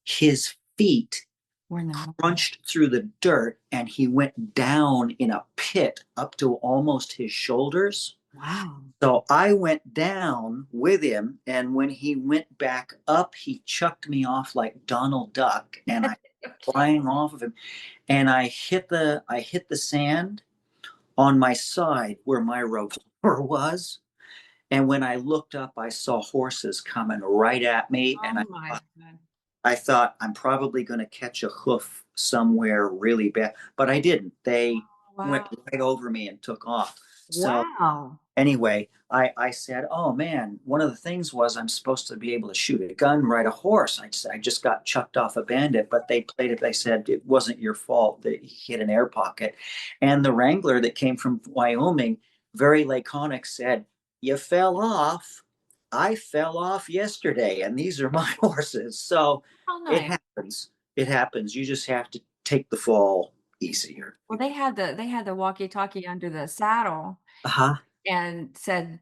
his feet We're in the middle. crunched through the dirt, and he went down in a pit up to almost his shoulders. Wow. So I went down with him, and when he went back up, he chucked me off like Donald Duck, and I flying off of him, and I hit the sand on my side where my revolver was. And when I looked up, I saw horses coming right at me, Oh and my God. I thought I'm probably going to catch a hoof somewhere really bad, but I didn't. They went Wow. right over me and took off. So Wow. anyway, I said, oh man, one of the things was I'm supposed to be able to shoot a gun, ride a horse. I just got chucked off a bandit, but they played it. They said it wasn't your fault that he hit an air pocket. And the wrangler that came from Wyoming, very laconic, said, you fell off. I fell off yesterday, and these are my horses. So Oh, it nice. happens. It happens. You just have to take the fall easier. Well, they had the walkie-talkie under the saddle Uh-huh. and said,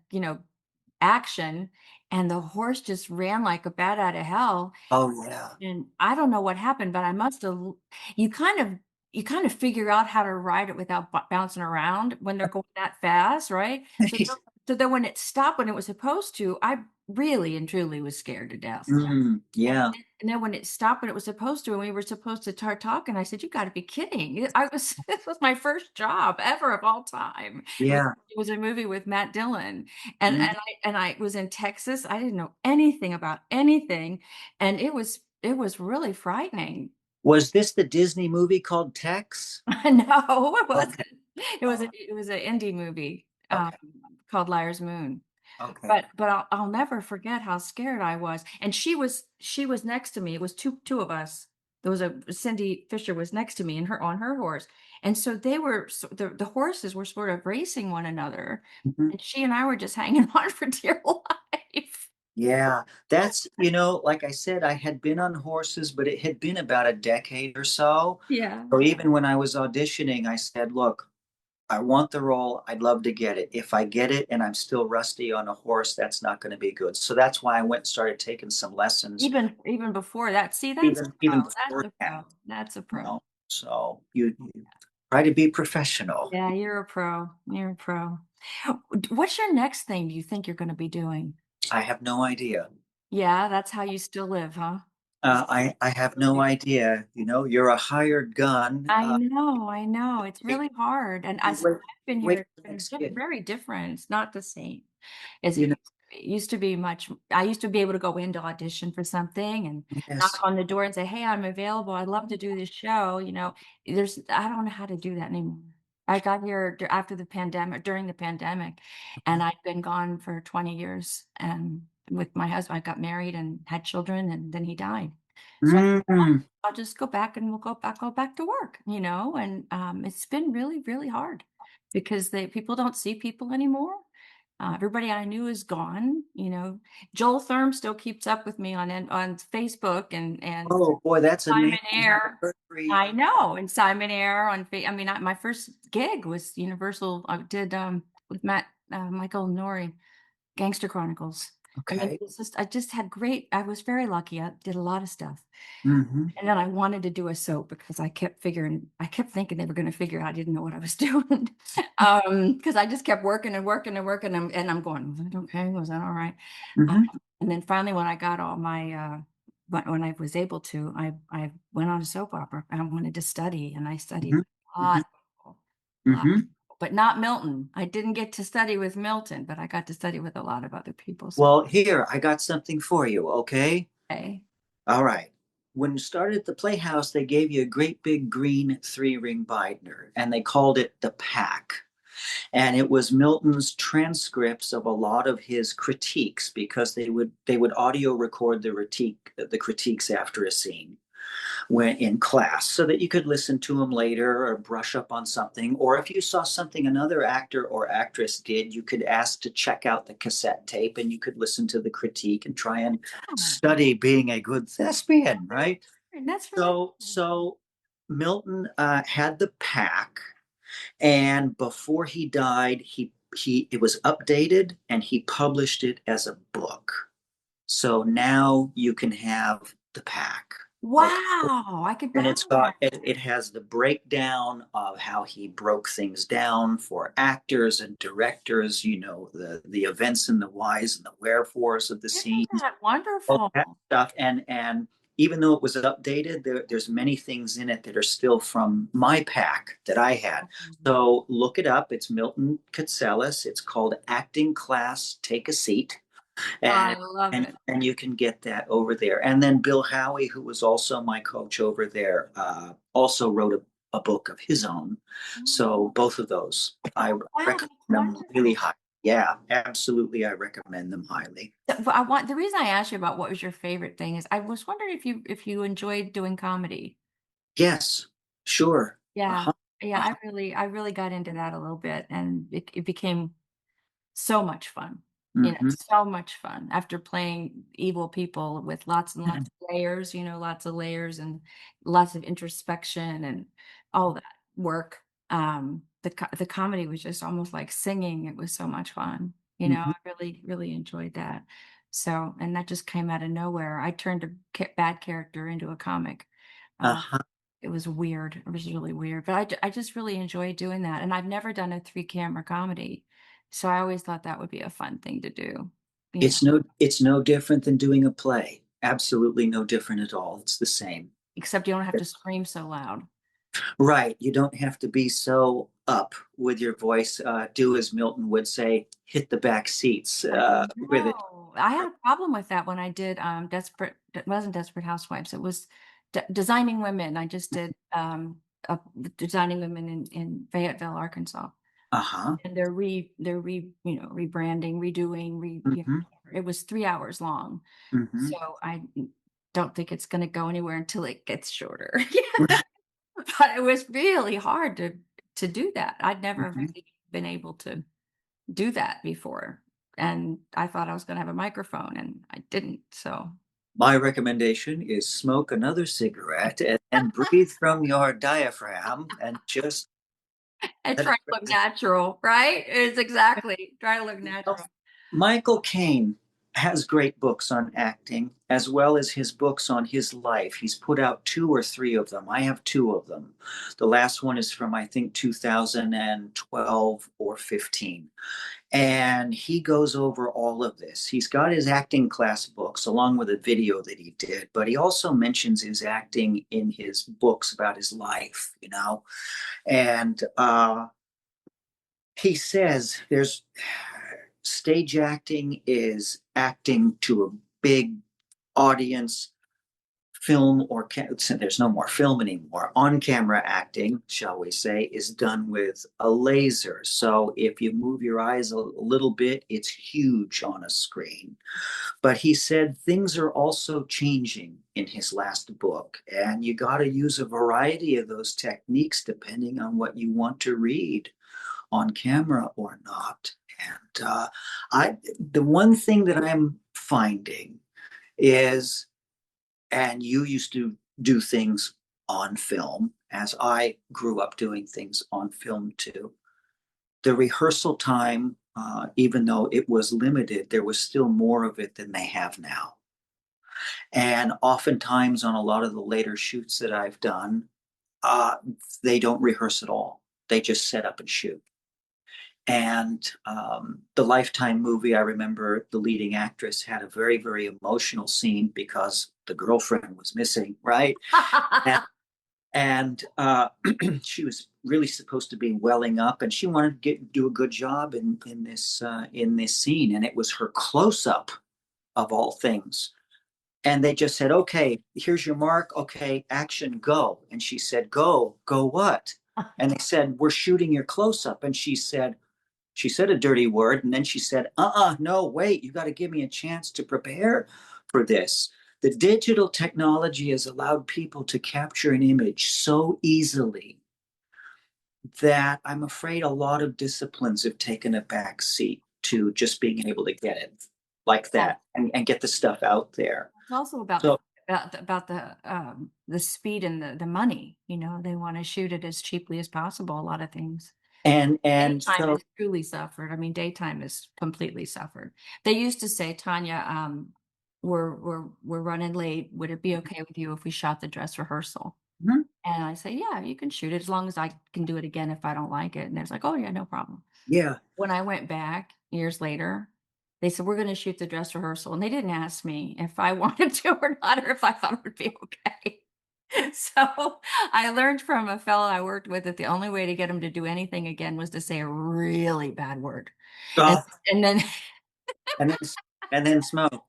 action, and the horse just ran like a bat out of hell. Oh yeah. And I don't know what happened, but I must have you kind of you kind of figure out how to ride it without bouncing around when they're going that fast, right? So So then when it stopped when it was supposed to, I really and truly was scared to death. Yeah. And then when it stopped when it was supposed to, and we were supposed to start talking, I said, "You gotta be kidding." I was this was my first job ever of all time. Yeah. It was a movie with Matt Dillon, Mhm. and I was in Texas. I didn't know anything about anything, and it was really frightening. Was this the Disney movie called Tex? No, it wasn't. Okay. It was an indie movie, Okay. called Liar's Moon. Okay. But I'll never forget how scared I was, and she was next to me, it was 2 of us. There was a Cindy Fisher was next to me and her on her horse, and so they were the horses were sort of racing one another, Mhm. and she and I were just hanging on for dear life. Yeah, that's, like I said, I had been on horses, but it had been about a decade or so. Yeah. So even when I was auditioning, I said, look, I want the role. I'd love to get it. If I get it and I'm still rusty on a horse, that's not going to be good. So that's why I went and started taking some lessons Even before that see, that's a even pro, that's a beforehand, pro, that's a you pro. know. So you try to be professional. Yeah, you're a pro, you're a pro. What's your next thing do you think you're gonna be doing? I have no idea. Yeah, that's how you still live, huh? I have no idea. You're a hired gun. I know, it's Wait, really hard, and you since wait, I've been here, wait it's for the been next gig. very different, it's not the same as it You know, used to be. It used to be much I used to be able to go in to audition for something and knock yes. on the door and say, "Hey, I'm available, I'd love to do this show," I don't know how to do that anymore. I got here after the pandemic during the pandemic, and I'd been gone for 20 years, and with my husband, I got married and had children, and then he died. So Mm, I'll just go back and we'll go back to work, and, it's been really, really hard because people don't see people anymore. Everybody I knew is gone. Joel Thurm still keeps up with me on Facebook and oh boy, that's a name Simon Air. anniversary. I know, and Simon Air I mean, my first gig was Universal. I did, with Michael Nori, Gangster Chronicles. I mean, Okay. I just had I was very lucky. I did a lot of stuff. Hmm. And then I wanted to do a soap because I kept thinking they were gonna figure I didn't know what I was doing. Because I just kept working and working and working, and I'm going, "Was that okay? Was that all right?" Um, Hmm. and then finally, when I got all my, when I was able to, I went on a soap opera. I wanted to study, and I studied Hmm. with a Hmm. lot of people, a lot of Hmm. people, but not Milton. I didn't get to study with Milton, but I got to study with a lot of other people, so Well, here, I got something for you, okay? okay. All right. When you started at the Playhouse, they gave you a great big green 3-ring binder, and they called it the Pack. And it was Milton's transcripts of a lot of his critiques because they would audio record the critiques after a scene when in class so that you could listen to them later or brush up on something, or if you saw something another actor or actress did, you could ask to check out the cassette tape and you could listen to the critique and try and Oh, study being a good thespian, right? that's really So Milton had the Pack, and before he died, he it was updated and he published it as a book. So now you can have the Pack. Okay. wow, I could And buy that. it has the breakdown of how he broke things down for actors and directors, the events and the whys and the wherefores of the Isn't scenes, that all wonderful? that stuff. And even though it was updated, there's many things in it that are still from my pack that I had. Mhm. So look it up. It's Milton Katselas. It's called Acting Class Take a Seat, I and love and it. and you can get that over there. And then Bill Howey, who was also my coach over there, also wrote a book of his own. Mm. So both of those, I Wow, recommend that's them really wonderful. high. Yeah, absolutely, I recommend them highly. But the reason I asked you about what was your favorite thing is I was wondering if you enjoyed doing comedy. Yes, sure. Yeah. Uh-huh. Yeah, Uh-huh. I really got into that a little bit, and it became so much fun, Mhm. so much fun after playing evil people with lots and lots of layers, lots of layers and lots of introspection and all that work. The comedy was just almost like singing. It was so much fun. Mhm. I really, really enjoyed that. So, and that just came out of nowhere. I turned a bad character into a comic. Uh, Uh-huh. it was weird. It was really weird, but I just really enjoyed doing that. And I've never done a 3 camera comedy. So I always thought that would be a fun thing to do. You know, It's no different than doing a play. Absolutely no different at all. It's the same. except you don't have to scream so loud. Right. You don't have to be so up with your voice. Do as Milton would say, hit the back seats with it. No, I had a problem with that when I did Desperate, it wasn't Desperate Housewives, it was Designing Women. I just did Designing Women in Fayetteville, Arkansas. Uh-huh. And rebranding, redoing, Hmm. it was 3 hours long. Hmm. So I don't think it's going to go anywhere until it gets shorter. But it was really hard to do that. I'd never Hmm. really been able to do that before. And I thought I was going to have a microphone and I didn't. So My recommendation is smoke another cigarette and breathe from your diaphragm and just I let it try to look natural, right? It's exactly try to look natural. Michael Caine has great books on acting, as well as his books on his life. He's put out two or three of them. I have two of them. The last one is from, I think, 2012 or 15. And he goes over all of this. He's got his acting class books along with a video that he did, but he also mentions his acting in his books about his life, And he says there's stage acting is acting to a big audience. Film or there's no more film anymore. On camera acting, shall we say, is done with a laser. So if you move your eyes a little bit, it's huge on a screen. But he said things are also changing in his last book, and you got to use a variety of those techniques depending on what you want to read on camera or not. And the one thing that I'm finding is, and you used to do things on film, as I grew up doing things on film too. The rehearsal time, even though it was limited, there was still more of it than they have now. And oftentimes, on a lot of the later shoots that I've done, uh, they don't rehearse at all. They just set up and shoot. And the Lifetime movie, I remember the leading actress had a very, very emotional scene because the girlfriend was missing, right? And, and she was really supposed to be welling up, and she wanted to do a good job in this scene, and it was her close up of all things. And they just said, "Okay, here's your mark. Okay, action, go." And she said, "Go what?" And they said, "We're shooting your close up." And she said a dirty word, and then she said, no, wait, you got to give me a chance to prepare for this. The digital technology has allowed people to capture an image so easily that I'm afraid a lot of disciplines have taken a back seat to just being able to get it like Well, that and get the stuff out there. it's also about So, the speed and the money. They want to shoot it as cheaply as possible. A lot of things. and Daytime so, has truly suffered. I mean, daytime has completely suffered. They used to say, Tanya, we're running late. Would it be okay with you if we shot the dress rehearsal? mhm, And I say, yeah, you can shoot it as long as I can do it again if I don't like it. And there's like, oh yeah, no problem. yeah. When I went back years later, they said, we're going to shoot the dress rehearsal. And they didn't ask me if I wanted to or not, or if I thought it would be okay. So I learned from a fellow I worked with that the only way to get him to do anything again was to say a really bad word. And Uh, and then and then and then smoke.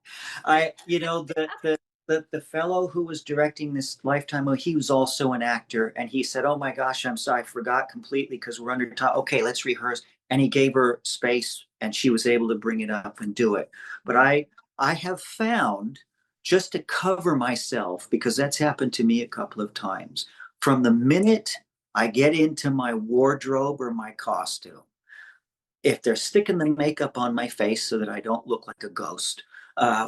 The fellow who was directing this Lifetime movie, he was also an actor, and he said, "Oh my gosh, I'm sorry, I forgot completely because we're under time. Okay, let's rehearse." And he gave her space, and she was able to bring it up and do it. But I have found, just to cover myself, because that's happened to me a couple of times, from the minute I get into my wardrobe or my costume, if they're sticking the makeup on my face so that I don't look like a ghost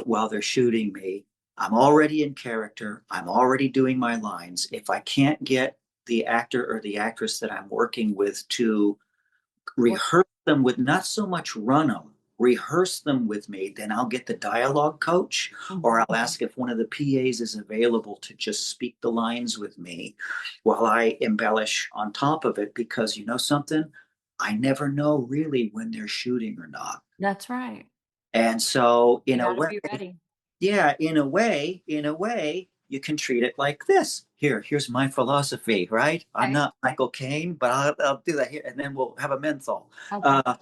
while they're shooting me, I'm already in character. I'm already doing my lines. If I can't get the actor or the actress that I'm working with to rehearse them with, not so much run them, rehearse them with me, then I'll get the dialogue coach, or I'll ask if one of the PAs is available to just speak the lines with me while I embellish on top of it. Because you know something? I never know really when they're shooting or not. That's right. And so in You a got to way, be ready. yeah, in a way, you can treat it like this. Here's my philosophy, right? I'm Okay. not Michael Caine, but I'll do that here, and then we'll have a menthol. Okay. Uh,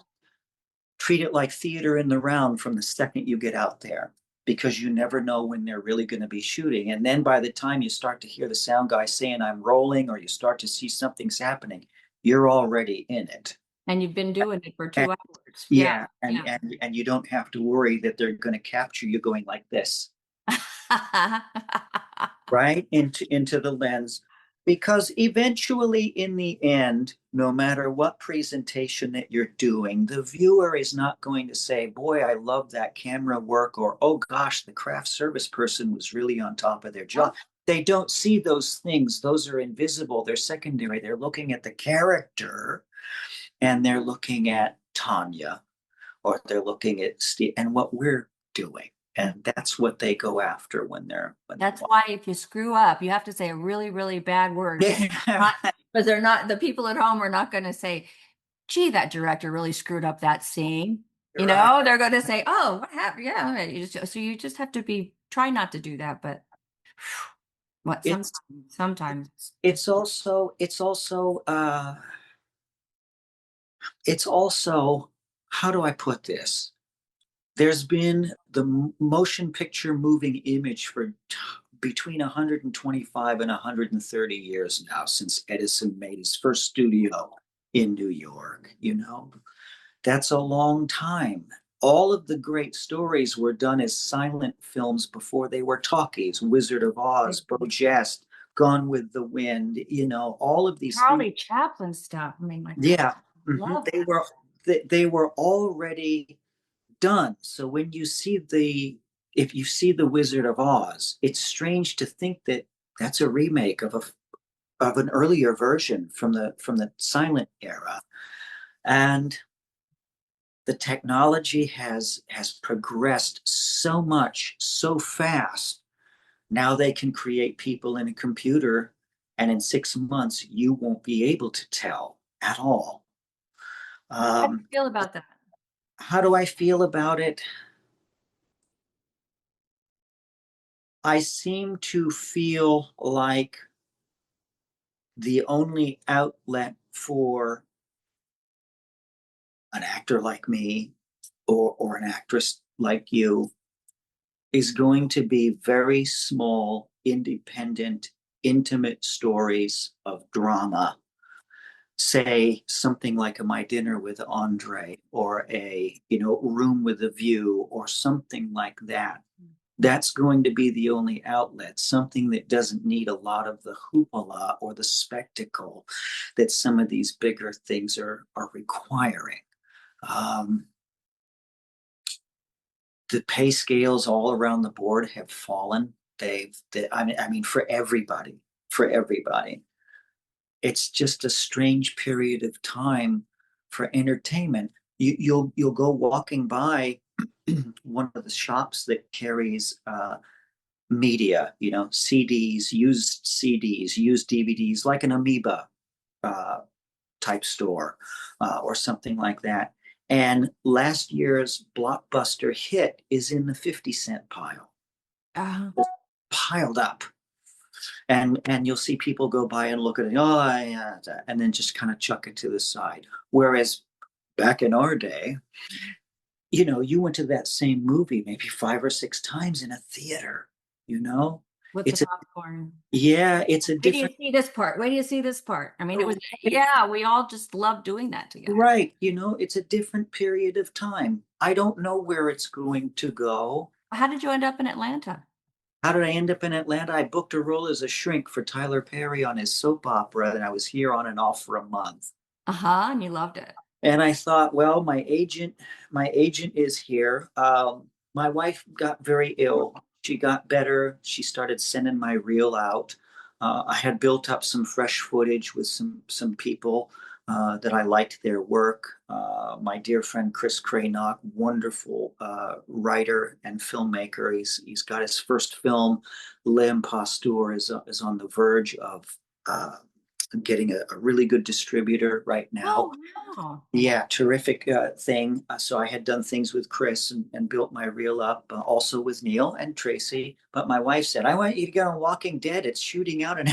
Treat it like theater in the round from the second you get out there, because you never know when they're really going to be shooting. And then by the time you start to hear the sound guy saying I'm rolling, or you start to see something's happening, you're already in it. And you've been doing it for And 2 hours. Yeah. yeah, and Yeah. and you don't have to worry that they're going to capture you going like this, right into the lens, because eventually in the end, no matter what presentation that you're doing, the viewer is not going to say, boy, I love that camera work, or oh gosh, the craft service person was really on top of their job. They don't see those things. Those are invisible, they're secondary. They're looking at the character, and they're looking at Tonja, or they're looking at Steve and what we're doing. And that's what they go after when they're That's why if you screw up, you have to say a really, really bad word. yeah. Because they're not, the people at home are not going to say, gee, that director really screwed up that scene. Right. They're going to say, oh, what happened? Yeah. So you just have to try not to do that. But what, It's sometimes. it's also how do I put this? There's been the motion picture moving image for between 125 and 130 years now, since Edison made his first studio in New York. That's a long time. All of the great stories were done as silent films before they were talkies. Wizard of Oz, BoJast, Gone with the Wind, all of these things. Charlie Chaplin stuff. I mean, my God, Yeah, love they that. were already done. So if you see the Wizard of Oz, it's strange to think that that's a remake of an earlier version from the silent era. And the technology has progressed so much so fast. Now they can create people in a computer, and in 6 months you won't be able to tell at all. How do you um, feel about that? how do I feel about it? I seem to feel like the only outlet for an actor like me, or an actress like you, is going to be very small, independent, intimate stories of drama. Say something like a My Dinner with Andre, or a Room with a View, or something like that. That's going to be the only outlet, something that doesn't need a lot of the hoopla or the spectacle that some of these bigger things are requiring. Um, the pay scales all around the board have fallen. I mean, for everybody. It's just a strange period of time for entertainment. You'll go walking by one of the shops that carries media, CDs, used DVDs, like an Amoeba uh, type store, or something like that. And last year's blockbuster hit is in the 50-cent pile, Uh, piled up. And you'll see people go by and look at it, oh, yeah, and then just kind of chuck it to the side. Whereas back in our day, you went to that same movie maybe 5 or 6 times in a theater. You know, with the it's a popcorn. yeah, it's a Wait do you different. see this part? Wait do you see this part? I mean, yeah, we all just love doing that together. Right, it's a different period of time. I don't know where it's going to go. How did you end up in Atlanta? How did I end up in Atlanta? I booked a role as a shrink for Tyler Perry on his soap opera, and I was here on and off for a month. Uh-huh, and you loved it. And I thought, well, my agent is here. My wife got very ill. She got better. She started sending my reel out. I had built up some fresh footage with some people that I liked their work. My dear friend Chris Craynock, wonderful writer and filmmaker. He's got his first film, L'Imposteur, is on the verge of getting a really good distributor right now. Oh, wow. Yeah, terrific thing. So I had done things with Chris and built my reel up, also with Neil and Tracy. But my wife said, "I want you to get on Walking Dead. It's shooting out in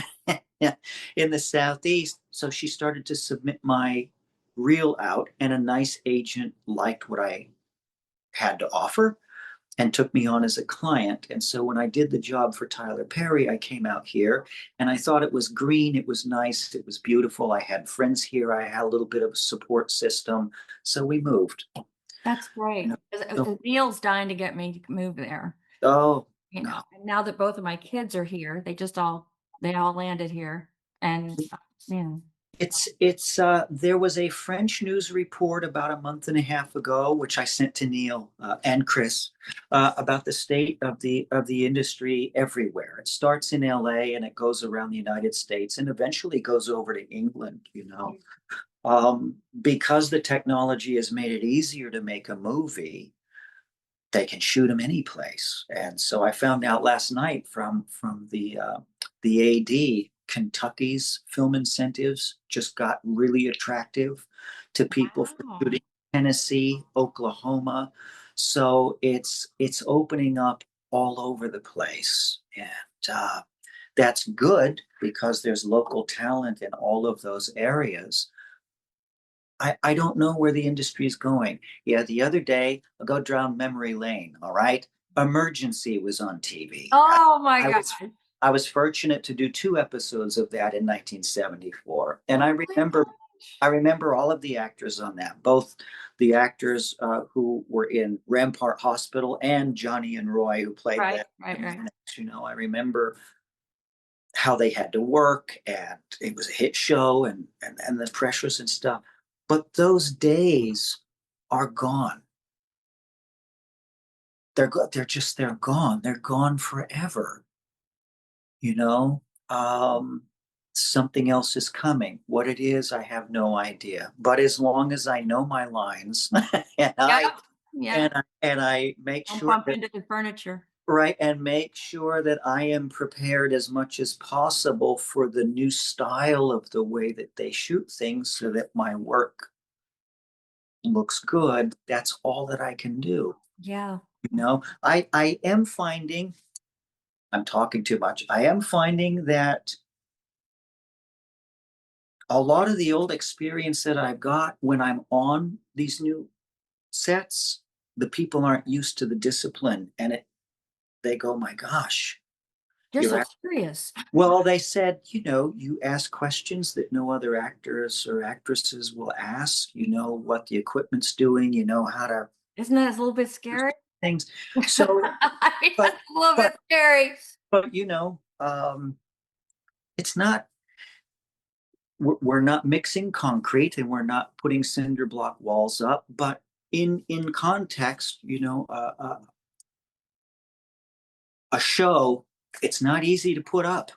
in the Southeast." So she started to submit my reel out, and a nice agent liked what I had to offer and took me on as a client. And so when I did the job for Tyler Perry, I came out here and I thought it was green, it was nice, it was beautiful. I had friends here, I had a little bit of a support system. So we moved. That's You great. know, 'Cause so, Neil's dying to get me to move there. oh, You God. know, and now that both of my kids are here, they all landed here. And yeah. It's there was a French news report about a month and a half ago, which I sent to Neil and Chris, about the state of the industry everywhere. It starts in LA and it goes around the United States and eventually goes over to England, you know. Because the technology has made it easier to make a movie, they can shoot them any place. And so I found out last night from the AD, Kentucky's film incentives just got really attractive to people for Wow. shooting Tennessee, Oklahoma. So it's opening up all over the place, and that's good because there's local talent in all of those areas. I don't know where the industry is going. Yeah, the other day, I'll go down memory lane, all right? Emergency was on TV. Oh my I God. was I was fortunate to do two episodes of that in 1974. And Oh my gosh. I remember all of the actors on that, both the actors who were in Rampart Hospital and Johnny and Roy who played Right, them. right, right. You know, I remember how they had to work, and it was a hit show, and the pressures and stuff. But those days are gone. They're gone. They're gone forever. You know, um, something else is coming. What it is, I have no idea. But as long as I know my lines, and Yeah. I Yeah. and I make Don't sure bump that into the furniture. right, and make sure that I am prepared as much as possible for the new style of the way that they shoot things so that my work looks good. That's all that I can do. Yeah. You know, I am finding, I'm talking too much. I am finding that a lot of the old experience that I've got when I'm on these new sets, the people aren't used to the discipline, and they go, "My gosh, You're so you're serious. well," they said, you ask questions that no other actors or actresses will ask. You know what the equipment's doing. You know how to Isn't that a little bit scary? things. So, I mean, but that's a little bit but scary. but it's not. We're not mixing concrete and we're not putting cinder block walls up. But in context, a show, it's not easy to put up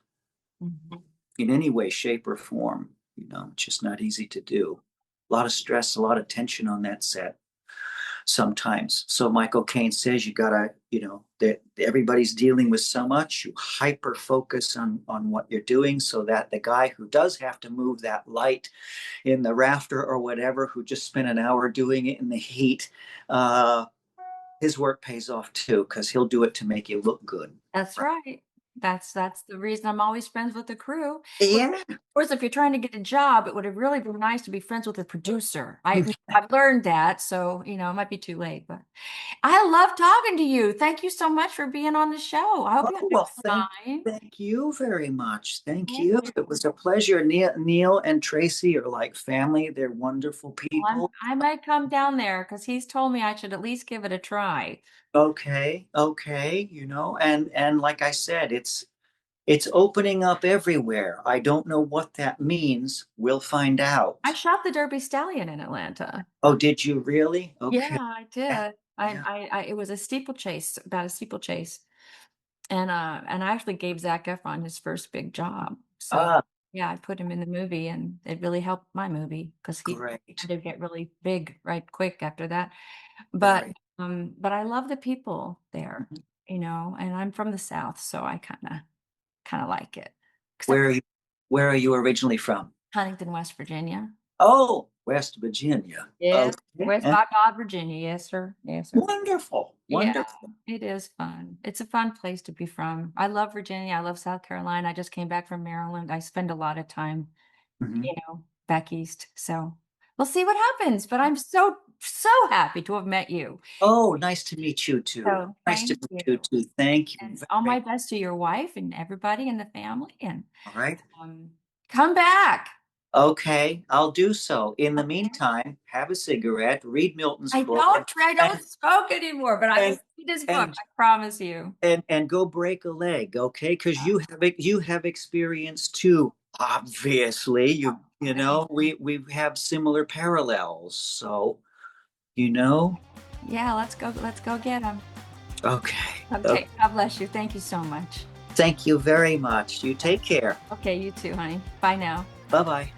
Mhm. in any way, shape, or form. It's just not easy to do. A lot of stress, a lot of tension on that set sometimes. So Michael Caine says you gotta, that everybody's dealing with so much. You hyper focus on what you're doing, so that the guy who does have to move that light in the rafter or whatever, who just spent an hour doing it in the heat, uh, his work pays off too, because he'll do it to make you look good. That's right. That's the reason I'm always friends with the crew. Of Yeah. course, if you're trying to get a job, it would have really been nice to be friends with a producer. Yeah. I've learned that, so it might be too late, but I love talking to you. Thank you so much for being on the show. I hope you Oh, have a well, good time. thank you very much. Thank Thank you. you. It was a pleasure. Neil and Tracy are like family. They're wonderful people. I might come down there because he's told me I should at least give it a try. Okay, okay, and like I said, it's opening up everywhere. I don't know what that means. We'll find I out. shot the Derby Stallion in Atlanta. Oh, did you really? Yeah, Okay. I Yeah. did. Yeah. It was a steeplechase, about a steeplechase. And I actually gave Zac Efron his first big job. So, Ah, yeah, I put him in the movie, and it really helped my movie because he great. had to get really big right quick after that. But, Very. but I love the people there, and I'm from the South, so I kinda like it. Except Where for are you? Where are you originally from? Huntington, West Virginia. Oh, West Virginia. Yes, Okay. West Baghdad, Virginia. Yes, sir. Yes, sir. Wonderful. Yeah, Wonderful. it is fun. It's a fun place to be from. I love Virginia. I love South Carolina. I just came back from Maryland. I spend a lot of time, Mhm. back east. So we'll see what happens. But I'm so, so happy to have met you. Oh, nice to meet you too. So Nice to thank meet you you. too. Thank you And all very my best to your wife and everybody in the family. And much. All right. come back. Okay, I'll do so. In the Okay. meantime, have a cigarette, read Milton's book, I don't smoke anymore, but I will and read this book. and I promise you. and go break a leg, okay? Because you have experience too. Obviously, you know we have similar parallels. So you know, Yeah, let's go get them. okay. Okay, God bless you. Thank you so much. Thank you very much. You take care. Okay, you too, honey. Bye now. Bye bye.